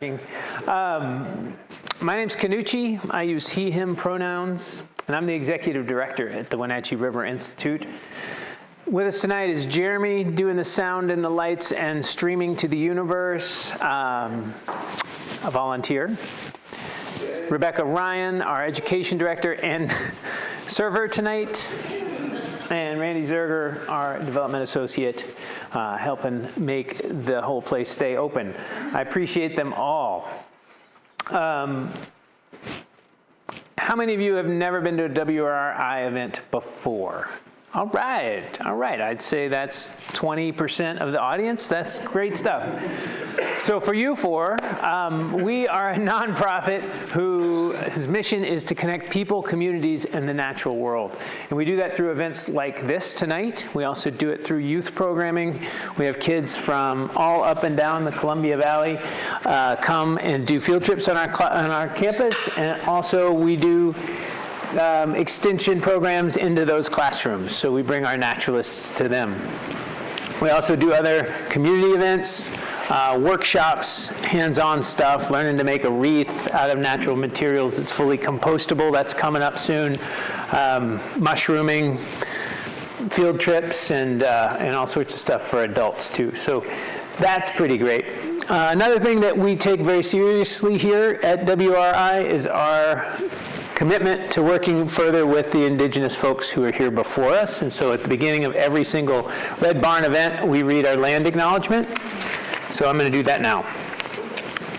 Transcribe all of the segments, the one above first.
My name's Canucci. I use he, him pronouns, and I'm the executive director at the Wenatchee River Institute. With us tonight is Jeremy, doing the sound and the lights and streaming to the universe, a volunteer. Rebecca Ryan, our education director and server tonight. And Randy Zerger, our development associate, helping make the whole place stay open. I appreciate them all. How many of you have never been to a WRI event before? All right. I'd say that's 20% of the audience. That's great stuff. So for you four, we are a nonprofit whose mission is to connect people, communities, and the natural world. And we do that through events like this tonight. We also do it through youth programming. We have kids from all up and down the Columbia Valley come and do field trips on our campus. And also we do extension programs into those classrooms. So we bring our naturalists to them. We also do other community events, workshops, hands-on stuff, learning to make a wreath out of natural materials that's fully compostable. That's coming up soon. Mushrooming, field trips, and all sorts of stuff for adults too. So that's pretty great. Another thing that we take very seriously here at WRI is our commitment to working further with the indigenous folks who are here before us. And so at the beginning of every single Red Barn event, we read our land acknowledgement. So I'm going to do that now.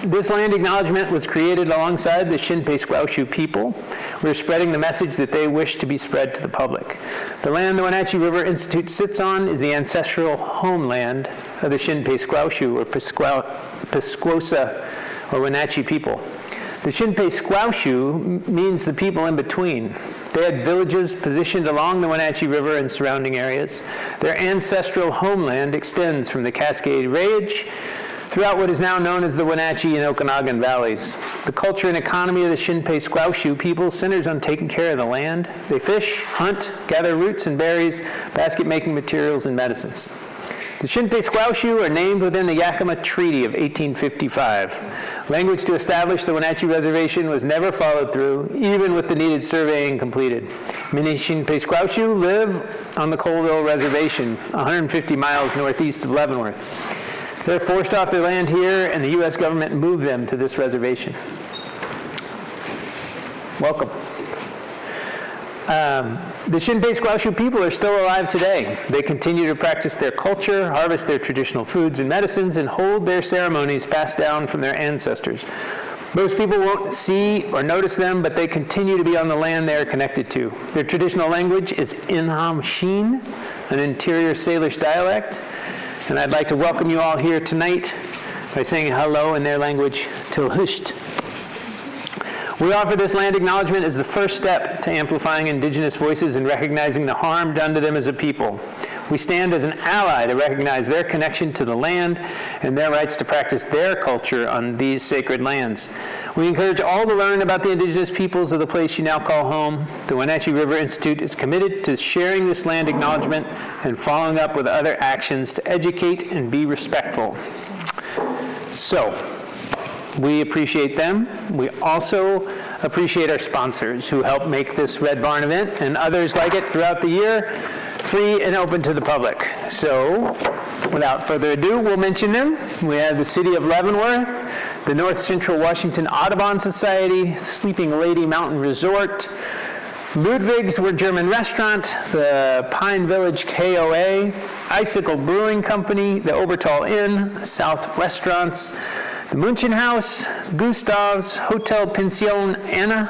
This land acknowledgement was created alongside the Shinpe-Squaxin people. We're spreading the message that they wish to be spread to the public. The land the Wenatchee River Institute sits on is the ancestral homeland of the Shinpe-Squaxin, or Pisquosa, or Wenatchee people. The Shinpe-Squaxin means the people in between. They had villages positioned along the Wenatchee River and surrounding areas. Their ancestral homeland extends from the Cascade Range throughout what is now known as the Wenatchee and Okanagan valleys. The culture and economy of the Shinpe-Squaxin people centers on taking care of the land. They fish, hunt, gather roots and berries, basket-making materials, and medicines. The Shinpe-Squaxin are named within the Yakima Treaty of 1855. Language to establish the Wenatchee Reservation was never followed through, even with the needed surveying completed. Many Shinpe-Squaxin live on the Colville Reservation, 150 miles northeast of Leavenworth. They're forced off their land here, and the U.S. government moved them to this reservation. Welcome. The Shinpe-Squaxin people are still alive today. They continue to practice their culture, harvest their traditional foods and medicines, and hold their ceremonies passed down from their ancestors. Most people won't see or notice them, but they continue to be on the land they are connected to. Their traditional language is Inham Sheen, an interior Salish dialect. And I'd like to welcome you all here tonight by saying hello in their language, Tilhusht. We offer this land acknowledgement as the first step to amplifying indigenous voices and recognizing the harm done to them as a people. We stand as an ally to recognize their connection to the land and their rights to practice their culture on these sacred lands. We encourage all to learn about the indigenous peoples of the place you now call home. The Wenatchee River Institute is committed to sharing this land acknowledgement and following up with other actions to educate and be respectful. So, we appreciate them. We also appreciate our sponsors who help make this Red Barn event and others like it throughout the year free and open to the public. So, without further ado, we'll mention them. We have the City of Leavenworth, the North Central Washington Audubon Society, Sleeping Lady Mountain Resort, Ludwig's German Restaurant, the Pine Village KOA, Icicle Brewing Company, the Obertal Inn, South Restaurants, the Munchen House, Gustav's Hotel Pension Anna,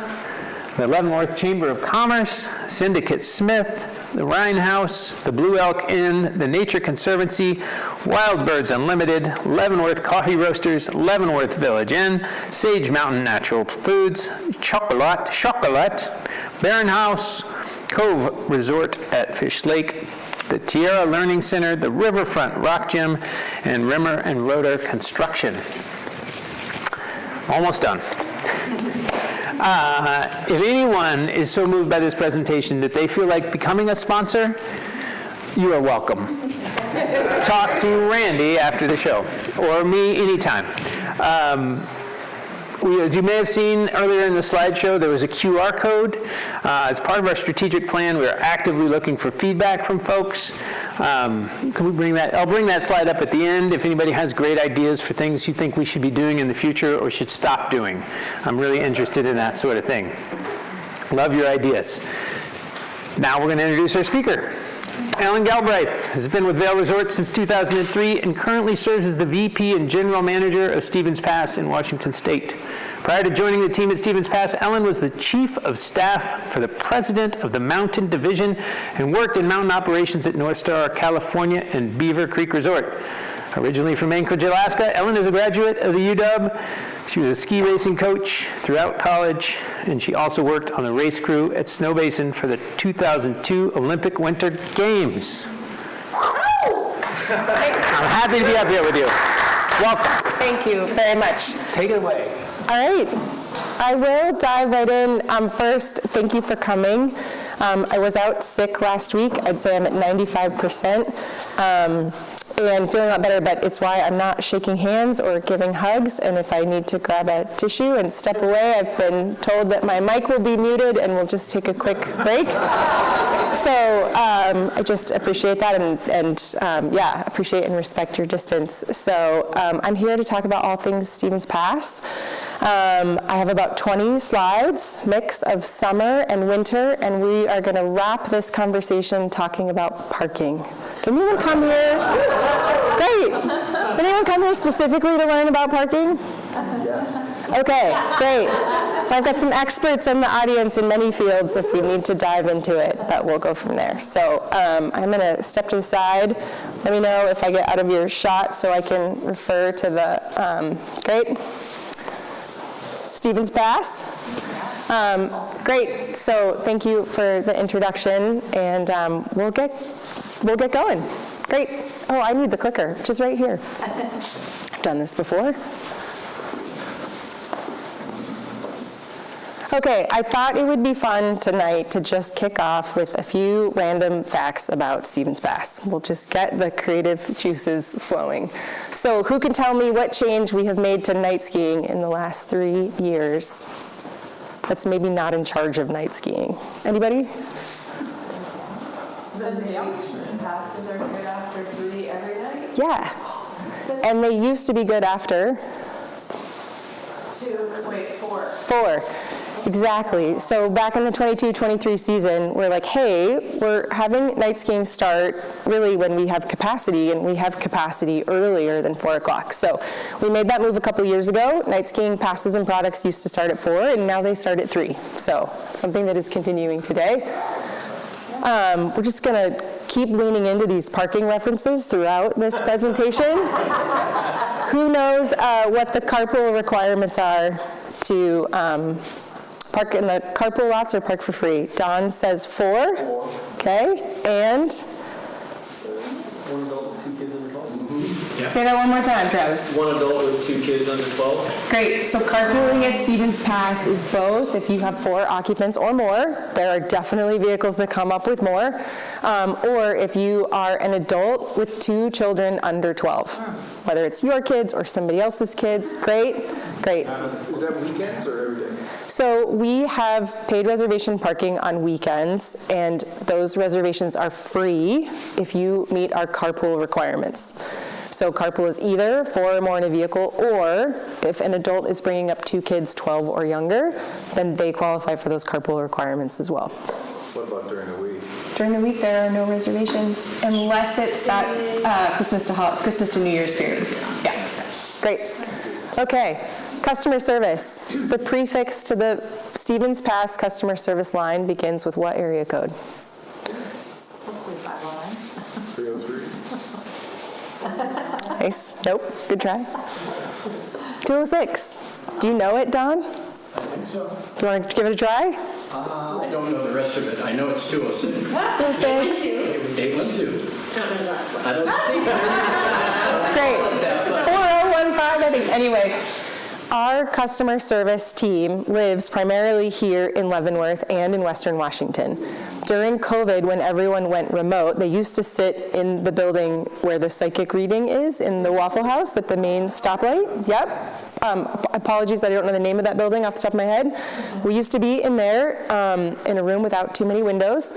the Leavenworth Chamber of Commerce, Syndicate Smith, the Rhine House, the Blue Elk Inn, the Nature Conservancy, Wild Birds Unlimited, Leavenworth Coffee Roasters, Leavenworth Village Inn, Sage Mountain Natural Foods, Chocolat, Barron House, Cove Resort at Fish Lake, the Tierra Learning Center, the Riverfront Rock Gym, and Rimmer and Rotor Construction. Almost done. If anyone is so moved by this presentation that they feel like becoming a sponsor, you are welcome. Talk to Randy after the show, or me anytime. As you may have seen earlier in the slideshow, there was a QR code. As part of our strategic plan, we are actively looking for feedback from folks. Can we bring that? I'll bring that slide up at the end if anybody has great ideas for things you think we should be doing in the future or should stop doing. I'm really interested in that sort of thing. Love your ideas. Now we're going to introduce our speaker. Alan Galbraith has been with Vail Resorts since 2003 and currently serves as the VP and General Manager of Stevens Pass in Washington State. Prior to joining the team at Stevens Pass, Alan was the Chief of Staff for the President of the Mountain Division and worked in mountain operations at Northstar, California, and Beaver Creek Resort. Originally from Anchorage, Alaska, Ellen is a graduate of the UW. She was a ski racing coach throughout college, and she also worked on the race crew at Snowbasin for the 2002 Olympic Winter Games. I'm happy to be up here with you. Welcome. Thank you very much. Take it away. All right. I will dive right in. First, thank you for coming. I was out sick last week. I'd say I'm at 95%. And feeling a lot better, but it's why I'm not shaking hands or giving hugs, and if I need to grab a tissue and step away, I've been told that my mic will be muted and we'll just take a quick break. So I just appreciate that and yeah, appreciate and respect your distance. So I'm here to talk about all things Stevens Pass. I have about 20 slides, mix of summer and winter, and we are going to wrap this conversation talking about parking. Can anyone come here? Great. Can anyone come here specifically to learn about parking? Yes. Okay, great. I've got some experts in the audience in many fields if we need to dive into it, but we'll go from there. So I'm going to step to the side. Let me know if I get out of your shot so I can refer to the, great. Stevens Pass. Great, so thank you for the introduction, and we'll get going. Great. Oh, I need the clicker, which is right here. I've done this before. Okay, I thought it would be fun tonight to just kick off with a few random facts about Stevens Pass. We'll just get the creative juices flowing. So who can tell me what change we have made to night skiing in the last 3 years? That's maybe not in charge of night skiing. Anybody? The passes are good after 3 every night? Yeah. And they used to be good after? 4. 4. Exactly. So back in the 22-23 season, we're like, hey, we're having night skiing start really when we have capacity, and we have capacity earlier than 4 o'clock. So we made that move a couple years ago. Night skiing passes and products used to start at 4, and now they start at 3. So something that is continuing today. We're just going to keep leaning into these parking references throughout this presentation. Who knows what the carpool requirements are to park in the carpool lots or park for free? Don says 4. Okay, and? 1 adult with 2 kids under 12. Yeah. Say that one more time, Travis. 1 adult with 2 kids under 12. Great, so carpooling at Stevens Pass is both. If you have 4 occupants or more, there are definitely vehicles that come up with more. Or if you are an adult with 2 children under 12, whether it's your kids or somebody else's kids, great, great. Is that weekends or every day? So we have paid reservation parking on weekends, and those reservations are free if you meet our carpool requirements. So carpool is either 4 or more in a vehicle, or if an adult is bringing up 2 kids 12 or younger, then they qualify for those carpool requirements as well. What about during the week? During the week, there are no reservations unless it's that Christmas to New Year's period. Yeah, great. Okay, customer service. The prefix to the Stevens Pass customer service line begins with what area code? Hopefully 509. 303. Nice. Nope. Good try. 206. Do you know it, Don? I think so. Do you want to give it a try? I don't know the rest of it. I know it's 206. 206. 812. Don't know the last one. I don't think. Great. 4015, I think. Anyway, our customer service team lives primarily here in Leavenworth and in Western Washington. During COVID, when everyone went remote, they used to sit in the building where the psychic reading is in the Waffle House at the main stoplight. Yep. Apologies, I don't know the name of that building off the top of my head. We used to be in there in a room without too many windows.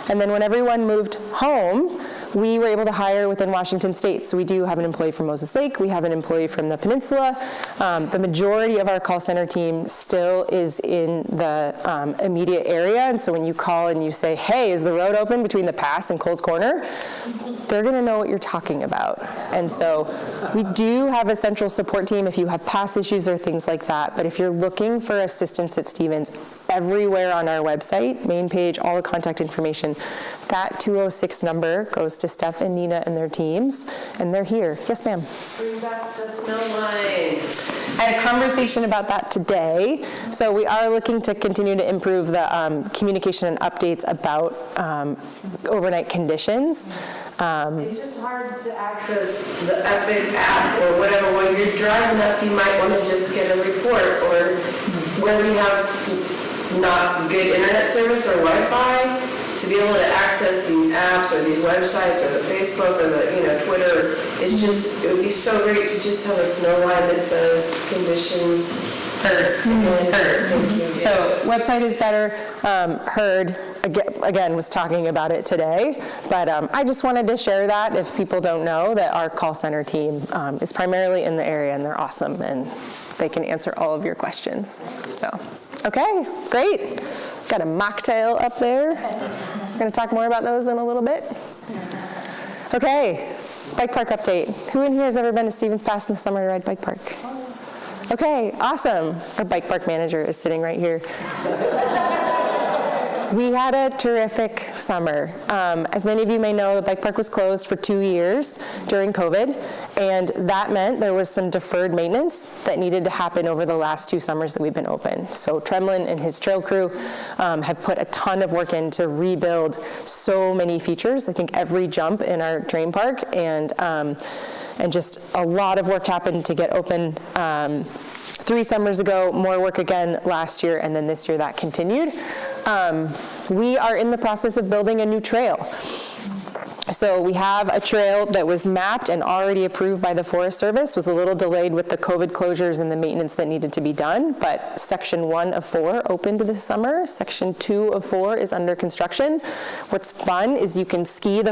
And then when everyone moved home, we were able to hire within Washington State. So we do have an employee from Moses Lake. We have an employee from the peninsula. The majority of our call center team still is in the immediate area. And so when you call and you say, hey, is the road open between the pass and Cole's Corner? They're going to know what you're talking about. And so we do have a central support team if you have pass issues or things like that. But if you're looking for assistance at Stevens, everywhere on our website, main page, all the contact information, that 206 number goes to Steph and Nina and their teams, and they're here. Yes, ma'am? Bring back the snow line. I had a conversation about that today. So we are looking to continue to improve the communication and updates about overnight conditions. It's just hard to access the Epic app or whatever. When you're driving up, you might want to just get a report, or when we have not good internet service or Wi-Fi, to be able to access these apps or these websites or the Facebook or the Twitter, it's just, it would be so great to just have a snow line that says conditions heard. So website is better. Heard, again, was talking about it today. But I just wanted to share that if people don't know that our call center team is primarily in the area, and they're awesome, and they can answer all of your questions. So, okay, great. Got a mocktail up there. We're going to talk more about those in a little bit. Okay, bike park update. Who in here has ever been to Stevens Pass in the summer to ride bike park? Okay, awesome. Our bike park manager is sitting right here. We had a terrific summer. As many of you may know, the bike park was closed for 2 years during COVID, and that meant there was some deferred maintenance that needed to happen over the last 2 summers that we've been open. So Tremlin and his trail crew have put a ton of work in to rebuild so many features. I think every jump in our terrain park, and just a lot of work happened to get open 3 summers ago, more work again last year, and then this year that continued. We are in the process of building a new trail. So we have a trail that was mapped and already approved by the Forest Service, was a little delayed with the COVID closures and the maintenance that needed to be done, but section 1 of 4 opened this summer. Section 2 of 4 is under construction. What's fun is you can ski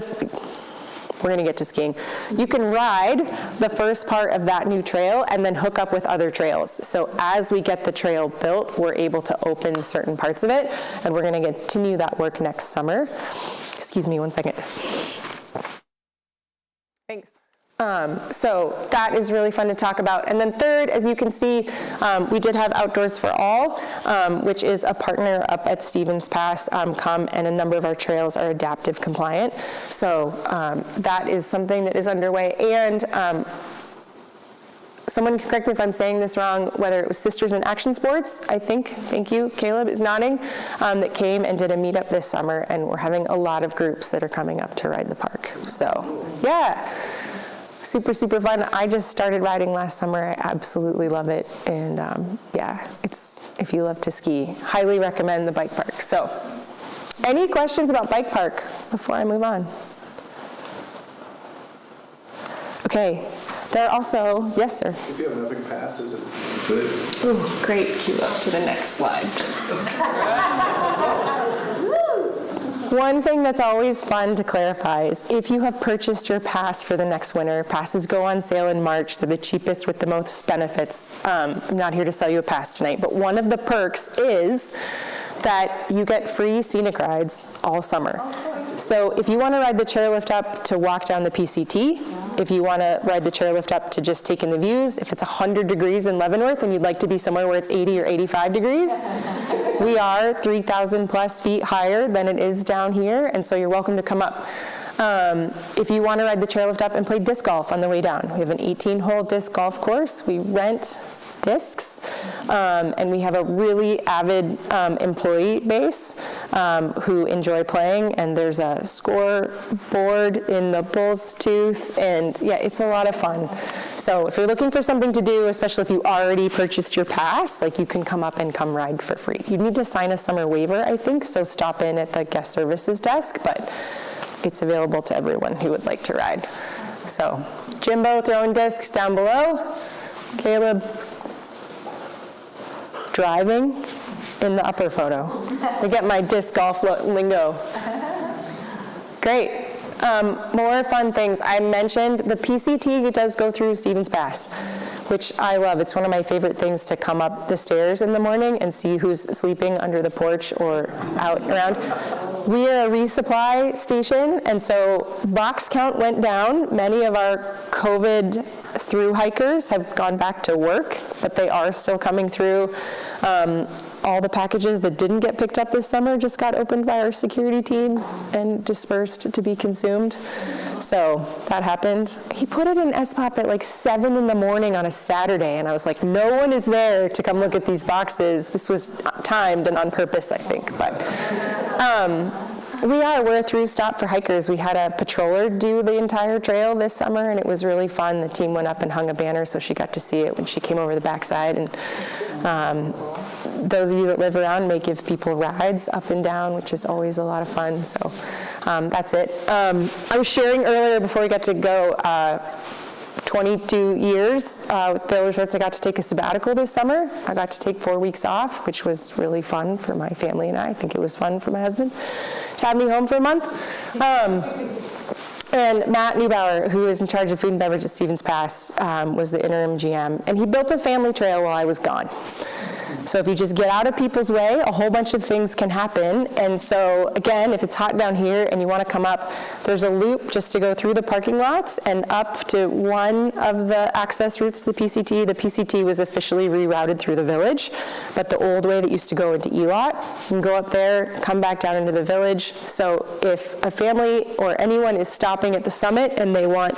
we're going to get to skiing. You can ride the first part of that new trail and then hook up with other trails. So as we get the trail built, we're able to open certain parts of it, and we're going to continue that work next summer. Excuse me one second. Thanks. So that is really fun to talk about. And then third, as you can see, we did have Outdoors for All, which is a partner up at Stevens Pass, and a number of our trails are adaptive compliant. So that is something that is underway. And someone can correct me if I'm saying this wrong, whether it was Sisters in Action Sports, I think, thank you, Caleb is nodding, that came and did a meetup this summer, and we're having a lot of groups that are coming up to ride the park. So, yeah. Super, super fun. I just started riding last summer. I absolutely love it. And yeah, if you love to ski, highly recommend the bike park. So any questions about bike park before I move on? Okay. There are also, yes, sir. If you have an Epic Pass, is it good? Ooh, great. Cue up to the next slide. One thing that's always fun to clarify is if you have purchased your pass for the next winter, passes go on sale in March. They're the cheapest with the most benefits. I'm not here to sell you a pass tonight, but one of the perks is that you get free scenic rides all summer. So if you want to ride the chairlift up to walk down the PCT, if you want to ride the chairlift up to just take in the views, if it's 100 degrees in Leavenworth and you'd like to be somewhere where it's 80 or 85 degrees, we are 3,000 plus feet higher than it is down here, and so you're welcome to come up. If you want to ride the chairlift up and play disc golf on the way down, we have an 18-hole disc golf course. We rent discs, and we have a really avid employee base who enjoy playing, and there's a scoreboard in the Bull's Tooth, and yeah, it's a lot of fun. So if you're looking for something to do, especially if you already purchased your pass, like you can come up and come ride for free. You need to sign a summer waiver, I think, so stop in at the guest services desk, but it's available to everyone who would like to ride. So Jimbo throwing discs down below. Caleb driving in the upper photo. I get my disc golf lingo. Great. More fun things. I mentioned the PCT does go through Stevens Pass, which I love. It's one of my favorite things to come up the stairs in the morning and see who's sleeping under the porch or out around. We are a resupply station, and so box count went down. Many of our COVID through hikers have gone back to work, but they are still coming through. All the packages that didn't get picked up this summer just got opened by our security team and dispersed to be consumed. So that happened. He put it in SPOP at like 7 in the morning on a Saturday, and I was like, no one is there to come look at these boxes. This was timed and on purpose, I think. But we're a through stop for hikers. We had a patroller do the entire trail this summer, and it was really fun. The team went up and hung a banner, so she got to see it when she came over the backside. And those of you that live around may give people rides up and down, which is always a lot of fun. So that's it. I was sharing earlier before we got to go, 22 years with Vail Resorts, I got to take a sabbatical this summer. I got to take 4 weeks off, which was really fun for my family and I think it was fun for my husband to have me home for a month. And Matt Neubauer, who is in charge of food and beverage at Stevens Pass, was the interim GM. And he built a family trail while I was gone. So if you just get out of people's way, a whole bunch of things can happen. And so again, if it's hot down here and you want to come up, there's a loop just to go through the parking lots and up to one of the access routes to the PCT. The PCT was officially rerouted through the village, but the old way that used to go into ELOT, you can go up there, come back down into the village. So if a family or anyone is stopping at the summit and they want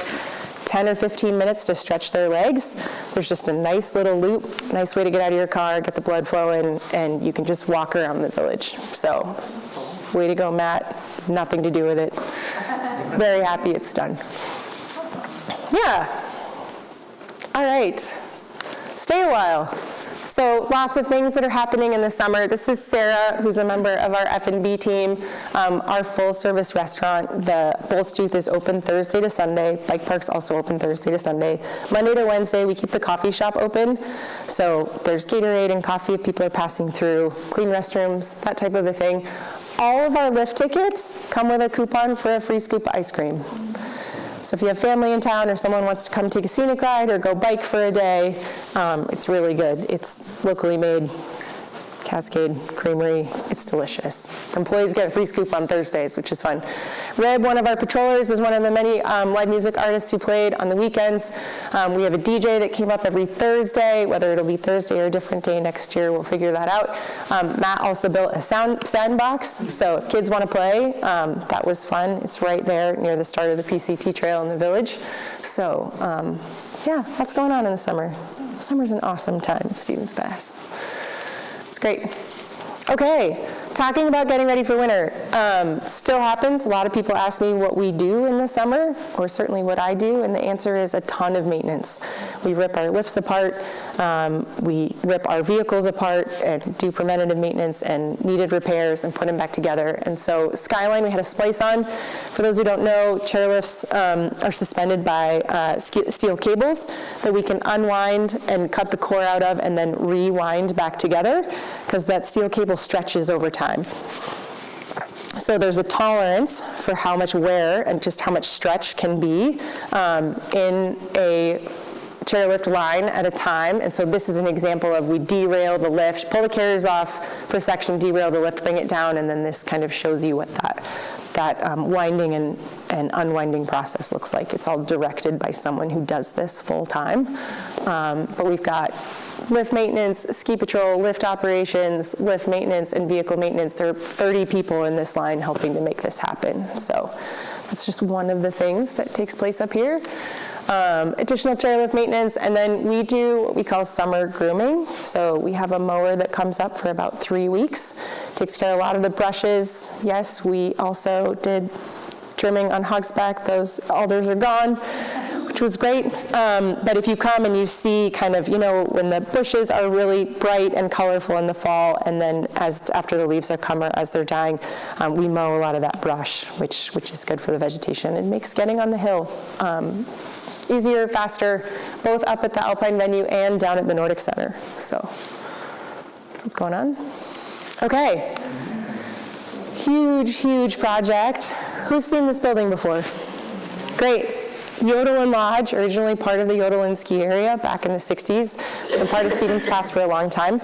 10 or 15 minutes to stretch their legs, there's just a nice little loop, nice way to get out of your car, get the blood flowing, and you can just walk around the village. So, way to go, Matt. Nothing to do with it. Very happy it's done. Yeah. All right. Stay a while. So lots of things that are happening in the summer. This is Sarah, who's a member of our F&B team. Our full-service restaurant, the Bull's Tooth, is open Thursday to Sunday. Bike Park's also open Thursday to Sunday. Monday to Wednesday, we keep the coffee shop open. So there's Gatorade and coffee if people are passing through, clean restrooms, that type of a thing. All of our lift tickets come with a coupon for a free scoop of ice cream. So if you have family in town or someone wants to come take a scenic ride or go bike for a day, it's really good. It's locally made, Cascade Creamery. It's delicious. Employees get a free scoop on Thursdays, which is fun. Reb, one of our patrollers, is one of the many live music artists who played on the weekends. We have a DJ that came up every Thursday. Whether it'll be Thursday or a different day next year, we'll figure that out. Matt also built a sandbox, so if kids want to play, that was fun. It's right there near the start of the PCT trail in the village. So yeah, what's going on in the summer? Summer's an awesome time at Stevens Pass. It's great. Okay, talking about getting ready for winter. Still happens. A lot of people ask me what we do in the summer, or certainly what I do, and the answer is a ton of maintenance. We rip our lifts apart, we rip our vehicles apart and do preventative maintenance and needed repairs and put them back together. And so Skyline, we had a splice on. For those who don't know, chairlifts are suspended by steel cables that we can unwind and cut the core out of and then rewind back together, because that steel cable stretches over time. So there's a tolerance for how much wear and just how much stretch can be in a chairlift line at a time. And so this is an example of we derail the lift, pull the carriers off for a section, derail the lift, bring it down, and then this kind of shows you what that winding and unwinding process looks like. It's all directed by someone who does this full time. But we've got lift maintenance, ski patrol, lift operations, lift maintenance, and vehicle maintenance. There are 30 people in this line helping to make this happen. So that's just one of the things that takes place up here. Additional chairlift maintenance, and then we do what we call summer grooming. So we have a mower that comes up for about 3 weeks, takes care of a lot of the brushes. Yes, we also did trimming on Hogsback. Those alders are gone, which was great. But if you come and you see kind of, when the bushes are really bright and colorful in the fall, and then after the leaves are come or as they're dying, we mow a lot of that brush, which is good for the vegetation and makes getting on the hill easier, faster, both up at the Alpine venue and down at the Nordic Center. So That's what's going on. Okay. Huge, huge project. Who's seen this building before? Great. Yodelin Lodge, originally part of the Yodelin ski area back in the 60s. It's been part of Stevens Pass for a long time.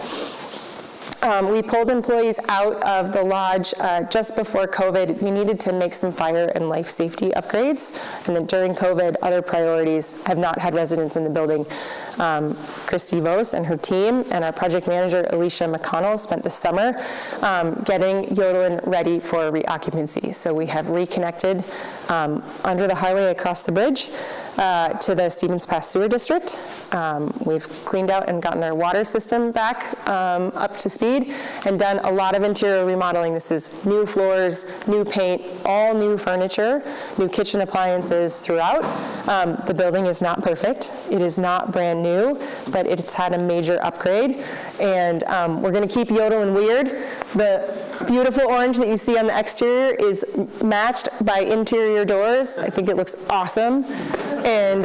We pulled employees out of the lodge just before COVID. We needed to make some fire and life safety upgrades. And then during COVID, other priorities have not had residents in the building. Christy Vos and her team and our project manager, Alicia McConnell, spent the summer getting Yodelin ready for reoccupancy. So we have reconnected under the highway across the bridge to the Stevens Pass Sewer District. We've cleaned out and gotten our water system back up to speed and done a lot of interior remodeling. This is new floors, new paint, all new furniture, new kitchen appliances throughout. The building is not perfect. It is not brand new, but it's had a major upgrade. And we're going to keep Yodelin weird. The beautiful orange that you see on the exterior is matched by interior doors. I think it looks awesome. And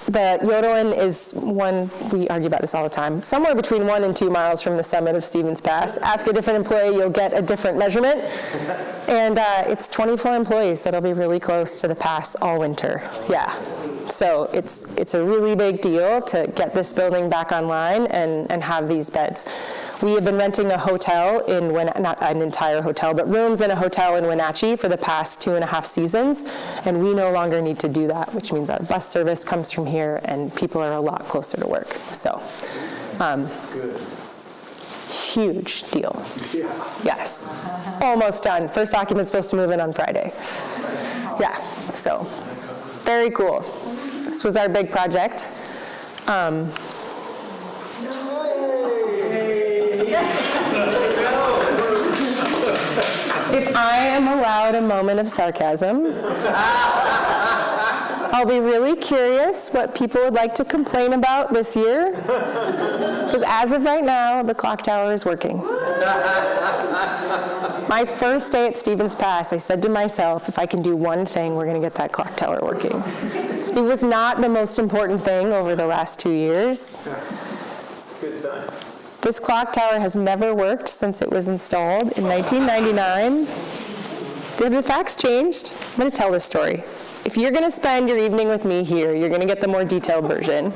the Yodelin is one, we argue about this all the time, somewhere between 1 and 2 miles from the summit of Stevens Pass. Ask a different employee, you'll get a different measurement. And it's 24 employees that'll be really close to the pass all winter. Yeah. So it's a really big deal to get this building back online and have these beds. We have been renting a hotel in, not an entire hotel, but rooms in a hotel in Wenatchee for the past 2.5 seasons, and we no longer need to do that, which means our bus service comes from here and people are a lot closer to work. So, huge deal. Yeah. Yes. Almost done. First occupant's supposed to move in on Friday. Yeah, so very cool. This was our big project. If I am allowed a moment of sarcasm, I'll be really curious what people would like to complain about this year. Because as of right now, the clock tower is working. My first day at Stevens Pass, I said to myself, if I can do one thing, we're going to get that clock tower working. It was not the most important thing over the last 2 years. It's a good sign. This clock tower has never worked since it was installed in 1999. Have the facts changed? I'm going to tell this story. If you're going to spend your evening with me here, you're going to get the more detailed version.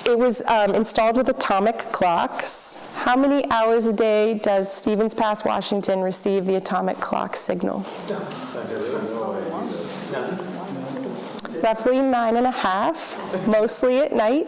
It was installed with atomic clocks. How many hours a day does Stevens Pass, Washington receive the atomic clock signal? Roughly 9.5, mostly at night.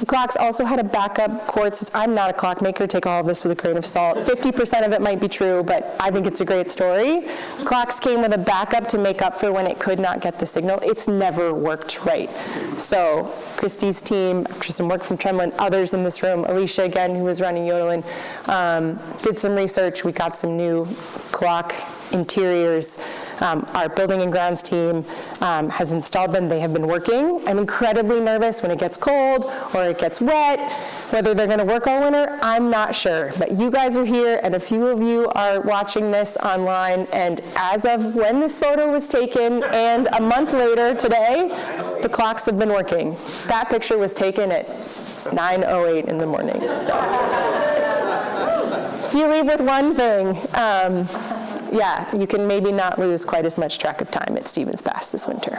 The clocks also had a backup quartz. I'm not a clockmaker, take all of this with a grain of salt. 50% of it might be true, but I think it's a great story. Clocks came with a backup to make up for when it could not get the signal. It's never worked right. So Christy's team, after some work from Tremlin, others in this room, Alicia again, who was running Yodelin, did some research. We got some new clock interiors. Our building and grounds team has installed them. They have been working. I'm incredibly nervous when it gets cold or it gets wet. Whether they're going to work all winter, I'm not sure. But you guys are here, and a few of you are watching this online. And as of when this photo was taken, and a month later today, the clocks have been working. That picture was taken at 9:08 in the morning. So if you leave with one thing, yeah, you can maybe not lose quite as much track of time at Stevens Pass this winter.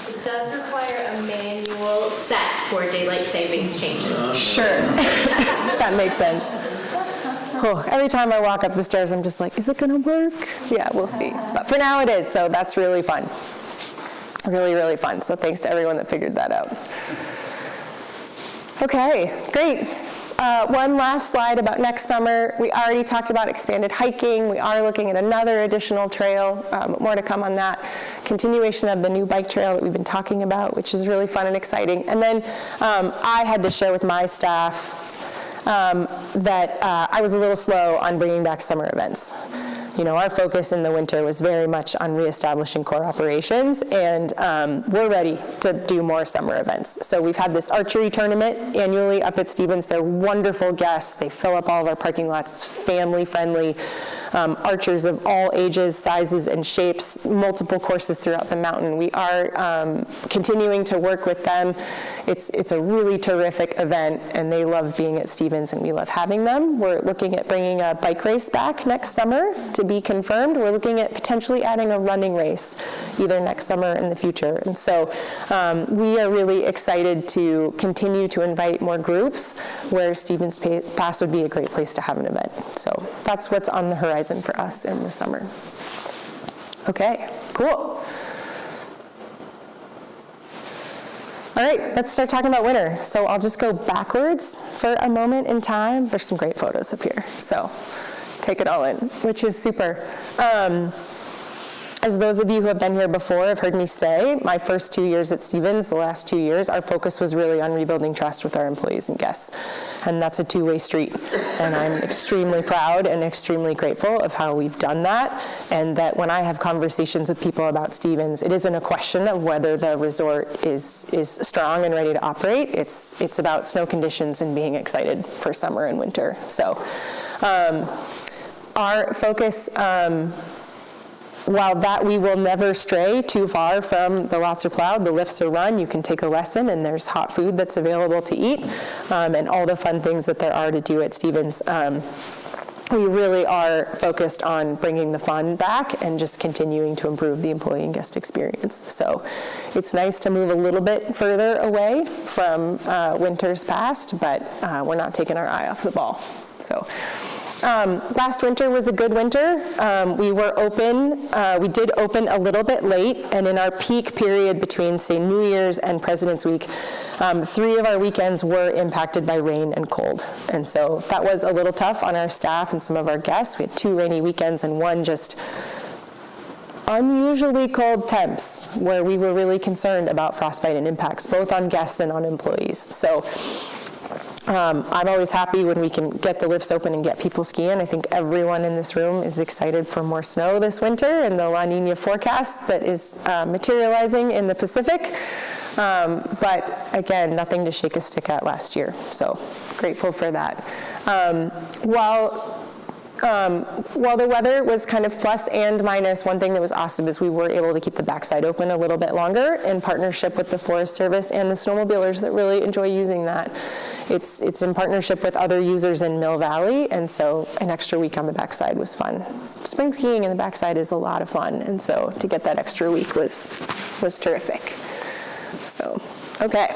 It does require a manual set for daylight savings changes. Sure. That makes sense. Oh, every time I walk up the stairs, I'm just like, is it going to work? Yeah, we'll see. But for now it is, so that's really fun. Really, really fun. So thanks to everyone that figured that out. Okay, great. One last slide about next summer. We already talked about expanded hiking. We are looking at another additional trail. More to come on that. Continuation of the new bike trail that we've been talking about, which is really fun and exciting. And then I had to share with my staff that I was a little slow on bringing back summer events. You know, our focus in the winter was very much on reestablishing core operations, and we're ready to do more summer events. So we've had this archery tournament annually up at Stevens. They're wonderful guests. They fill up all of our parking lots. It's family friendly. archers of all ages, sizes, and shapes, multiple courses throughout the mountain. We are continuing to work with them. It's a really terrific event, and they love being at Stevens, and we love having them. We're looking at bringing a bike race back next summer to be confirmed. We're looking at potentially adding a running race either next summer or in the future. And so we are really excited to continue to invite more groups where Stevens Pass would be a great place to have an event. So that's what's on the horizon for us in the summer. Okay, cool. All right, let's start talking about winter. So I'll just go backwards for a moment in time. There's some great photos up here, so take it all in, which is super. As those of you who have been here before have heard me say, my first 2 years at Stevens, the last 2 years, our focus was really on rebuilding trust with our employees and guests. And that's a two-way street. And I'm extremely proud and extremely grateful of how we've done that. And that when I have conversations with people about Stevens, it isn't a question of whether the resort is strong and ready to operate. It's about snow conditions and being excited for summer and winter. So our focus, while that we will never stray too far from the lots are plowed, the lifts are run, you can take a lesson, and there's hot food that's available to eat, and all the fun things that there are to do at Stevens. We really are focused on bringing the fun back and just continuing to improve the employee and guest experience. So it's nice to move a little bit further away from winters past, but we're not taking our eye off the ball. So. Last winter was a good winter. We were open, we did open a little bit late, and in our peak period between, say, New Year's and President's Week, 3 of our weekends were impacted by rain and cold. And so that was a little tough on our staff and some of our guests. We had 2 rainy weekends and 1 just unusually cold temps where we were really concerned about frostbite and impacts, both on guests and on employees. So I'm always happy when we can get the lifts open and get people skiing. I think everyone in this room is excited for more snow this winter and the La Nina forecast that is materializing in the Pacific. But again, nothing to shake a stick at last year. So grateful for that. While the weather was kind of plus and minus, one thing that was awesome is we were able to keep the backside open a little bit longer in partnership with the Forest Service and the snowmobilers that really enjoy using that. It's in partnership with other users in Mill Valley, and so an extra week on the backside was fun. Spring skiing in the backside is a lot of fun, and so to get that extra week was terrific. So, okay.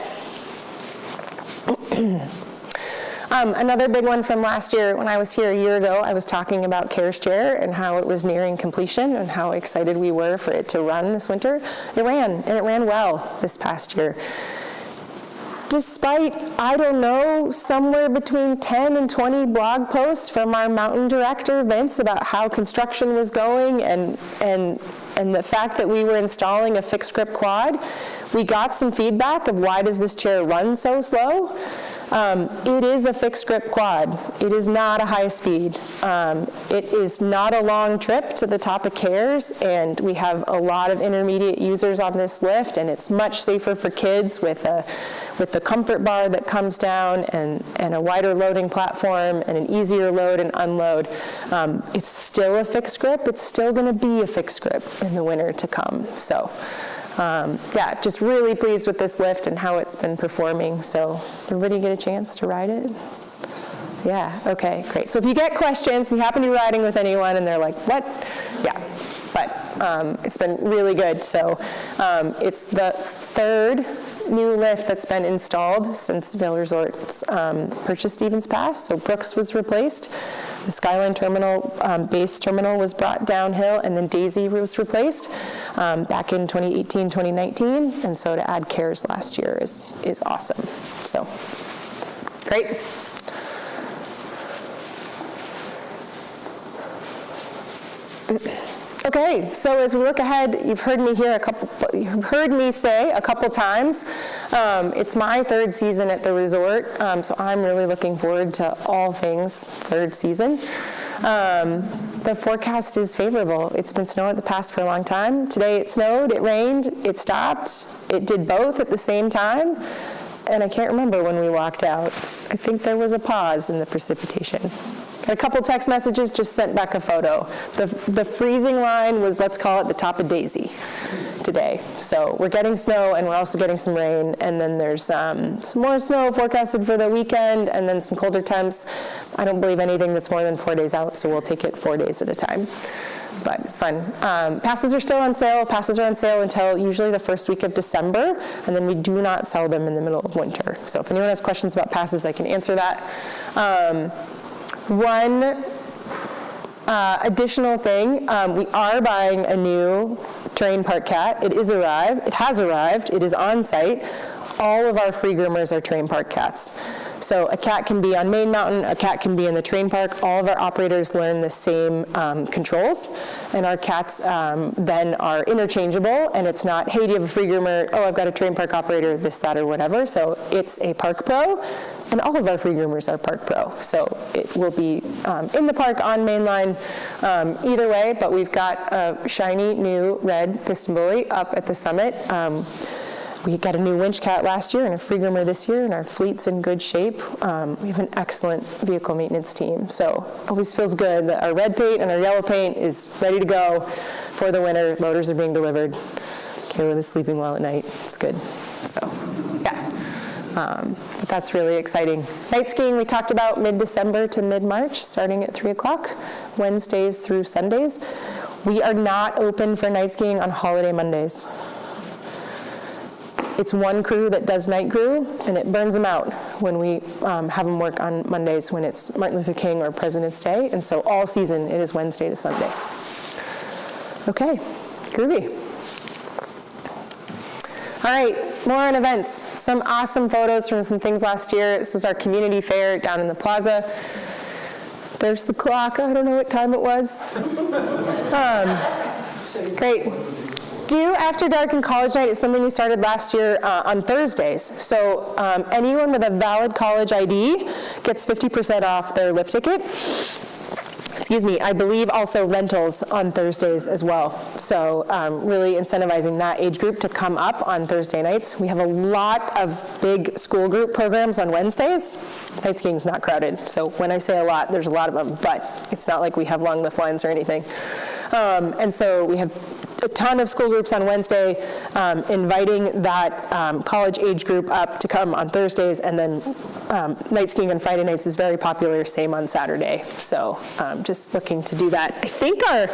Another big one from last year, when I was here a year ago, I was talking about CARES Chair and how it was nearing completion and how excited we were for it to run this winter. It ran, and it ran well this past year. Despite, I don't know, somewhere between 10 and 20 blog posts from our mountain director, Vince, about how construction was going and the fact that we were installing a fixed grip quad, we got some feedback of why does this chair run so slow? It is a fixed grip quad. It is not a high speed. It is not a long trip to the top of CARES, and we have a lot of intermediate users on this lift, and it's much safer for kids with the comfort bar that comes down and a wider loading platform and an easier load and unload. It's still a fixed grip. It's still going to be a fixed grip in the winter to come. So. Yeah, just really pleased with this lift and how it's been performing. So everybody get a chance to ride it? Yeah, okay, great. So if you get questions, you happen to be riding with anyone and they're like, what? Yeah, but it's been really good. So it's the 3rd new lift that's been installed since Vail Resorts purchased Stevens Pass. So Brooks was replaced. The Skyline Terminal, base terminal was brought downhill, and then Daisy was replaced back in 2018, 2019. And so to add CARES last year is awesome. So, great. Okay, so as we look ahead, you've heard me say a couple times, it's my 3rd season at the resort, so I'm really looking forward to all things 3rd season. The forecast is favorable. It's been snowing at the pass for a long time. Today it snowed, it rained, it stopped. It did both at the same time, and I can't remember when we walked out. I think there was a pause in the precipitation. Got a couple text messages, just sent back a photo. The freezing line was, let's call it the top of Daisy today. So we're getting snow and we're also getting some rain, and then there's some more snow forecasted for the weekend, and then some colder temps. I don't believe anything that's more than 4 days out, so we'll take it 4 days at a time. But it's fun. Passes are still on sale. Passes are on sale until usually the first week of December, and then we do not sell them in the middle of winter. So if anyone has questions about passes, I can answer that. One additional thing, we are buying a new terrain park cat. It has arrived, it is on site. All of our free groomers are terrain park cats. So a cat can be on Main Mountain, a cat can be in the terrain park. All of our operators learn the same controls, and our cats then are interchangeable, and it's not, hey, do you have a free groomer? Oh, I've got a terrain park operator, this, that, or whatever. So it's a Park Pro, and all of our free groomers are Park Pro. So it will be in the park on Mainline either way, but we've got a shiny new red piston bully up at the summit. We got a new winch cat last year and a free groomer this year, and our fleet's in good shape. We have an excellent vehicle maintenance team, so always feels good that our red paint and our yellow paint is ready to go for the winter. Loaders are being delivered. Caleb is sleeping well at night. It's good. So, yeah. But that's really exciting. Night skiing, we talked about mid-December to mid-March, starting at 3 o'clock, Wednesdays through Sundays. We are not open for night skiing on holiday Mondays. It's one crew that does night crew, and it burns them out when we have them work on Mondays when it's Martin Luther King or President's Day, and so all season it is Wednesday to Sunday. Okay, groovy. All right, more on events. Some awesome photos from some things last year. This was our community fair down in the plaza. There's the clock. I don't know what time it was. Great. Do After Dark and College Night is something we started last year on Thursdays. So anyone with a valid college ID gets 50% off their lift ticket. Excuse me, I believe also rentals on Thursdays as well. So really incentivizing that age group to come up on Thursday nights. We have a lot of big school group programs on Wednesdays. Night skiing's not crowded. So when I say a lot, there's a lot of them, but it's not like we have long lift lines or anything. And so we have a ton of school groups on Wednesday, inviting that college age group up to come on Thursdays, and then night skiing on Friday nights is very popular, same on Saturday. So just looking to do that. I think our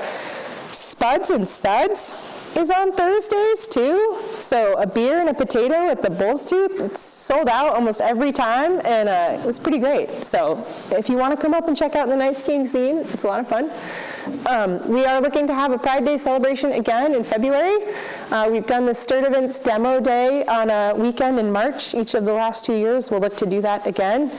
Spuds and Suds is on Thursdays too. So a beer and a potato at the Bull's Tooth, it's sold out almost every time, and it was pretty great. So if you want to come up and check out the night skiing scene, it's a lot of fun. We are looking to have a Pride Day celebration again in February. We've done the Sturt Events Demo Day on a weekend in March each of the last 2 years. We'll look to do that again.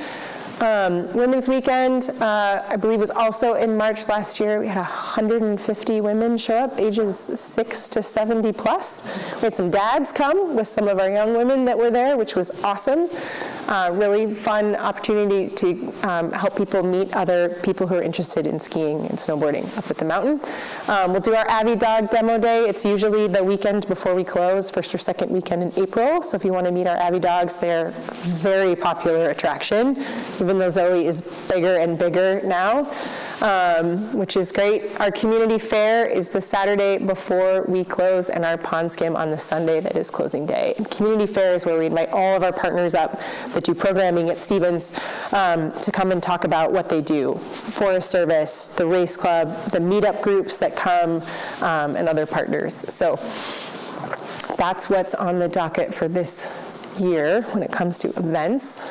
Women's Weekend, I believe, was also in March last year. We had 150 women show up, ages 6 to 70 plus. We had some dads come with some of our young women that were there, which was awesome. Really fun opportunity to help people meet other people who are interested in skiing and snowboarding up at the mountain. We'll do our Avi Dog Demo Day. It's usually the weekend before we close, first or second weekend in April. So if you want to meet our Avi Dogs, they're a very popular attraction, even though Zoe is bigger and bigger now, which is great. Our community fair is the Saturday before we close, and our pond skim on the Sunday that is closing day. And community fair is where we invite all of our partners up that do programming at Stevens to come and talk about what they do. Forest Service, the race club, the meetup groups that come, and other partners. So that's what's on the docket for this year when it comes to events.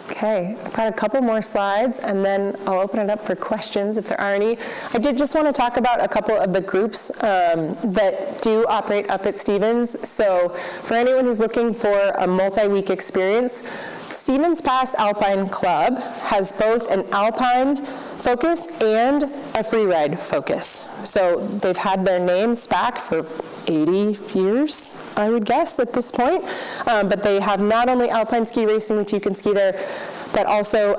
Okay, I've got a couple more slides, and then I'll open it up for questions if there are any. I did just want to talk about a couple of the groups that do operate up at Stevens. So for anyone who's looking for a multi-week experience, Stevens Pass Alpine Club has both an alpine focus and a free ride focus. So they've had their names back for 80 years, I would guess, at this point. But they have not only alpine ski racing, which you can ski there, but also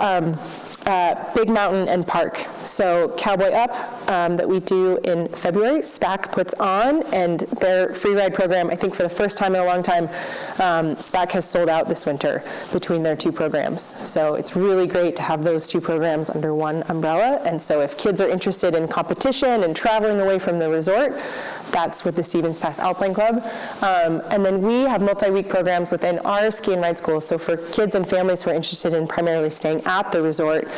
Big Mountain and Park. So Cowboy Up that we do in February, SPAC puts on, and their free ride program, I think for the first time in a long time, SPAC has sold out this winter between their two programs. So it's really great to have those two programs under one umbrella. And so if kids are interested in competition and traveling away from the resort, that's with the Stevens Pass Alpine Club. And then we have multi-week programs within our ski and ride schools. So for kids and families who are interested in primarily staying at the resort,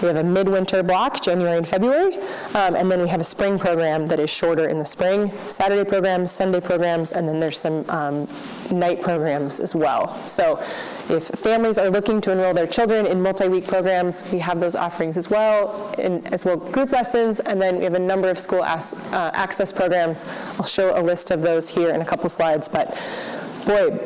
we have a midwinter block, January and February. And then we have a spring program that is shorter in the spring, Saturday programs, Sunday programs, and then there's some night programs as well. So if families are looking to enroll their children in multi-week programs, we have those offerings as well, and as well group lessons, and then we have a number of school access programs. I'll show a list of those here in a couple slides, but boy,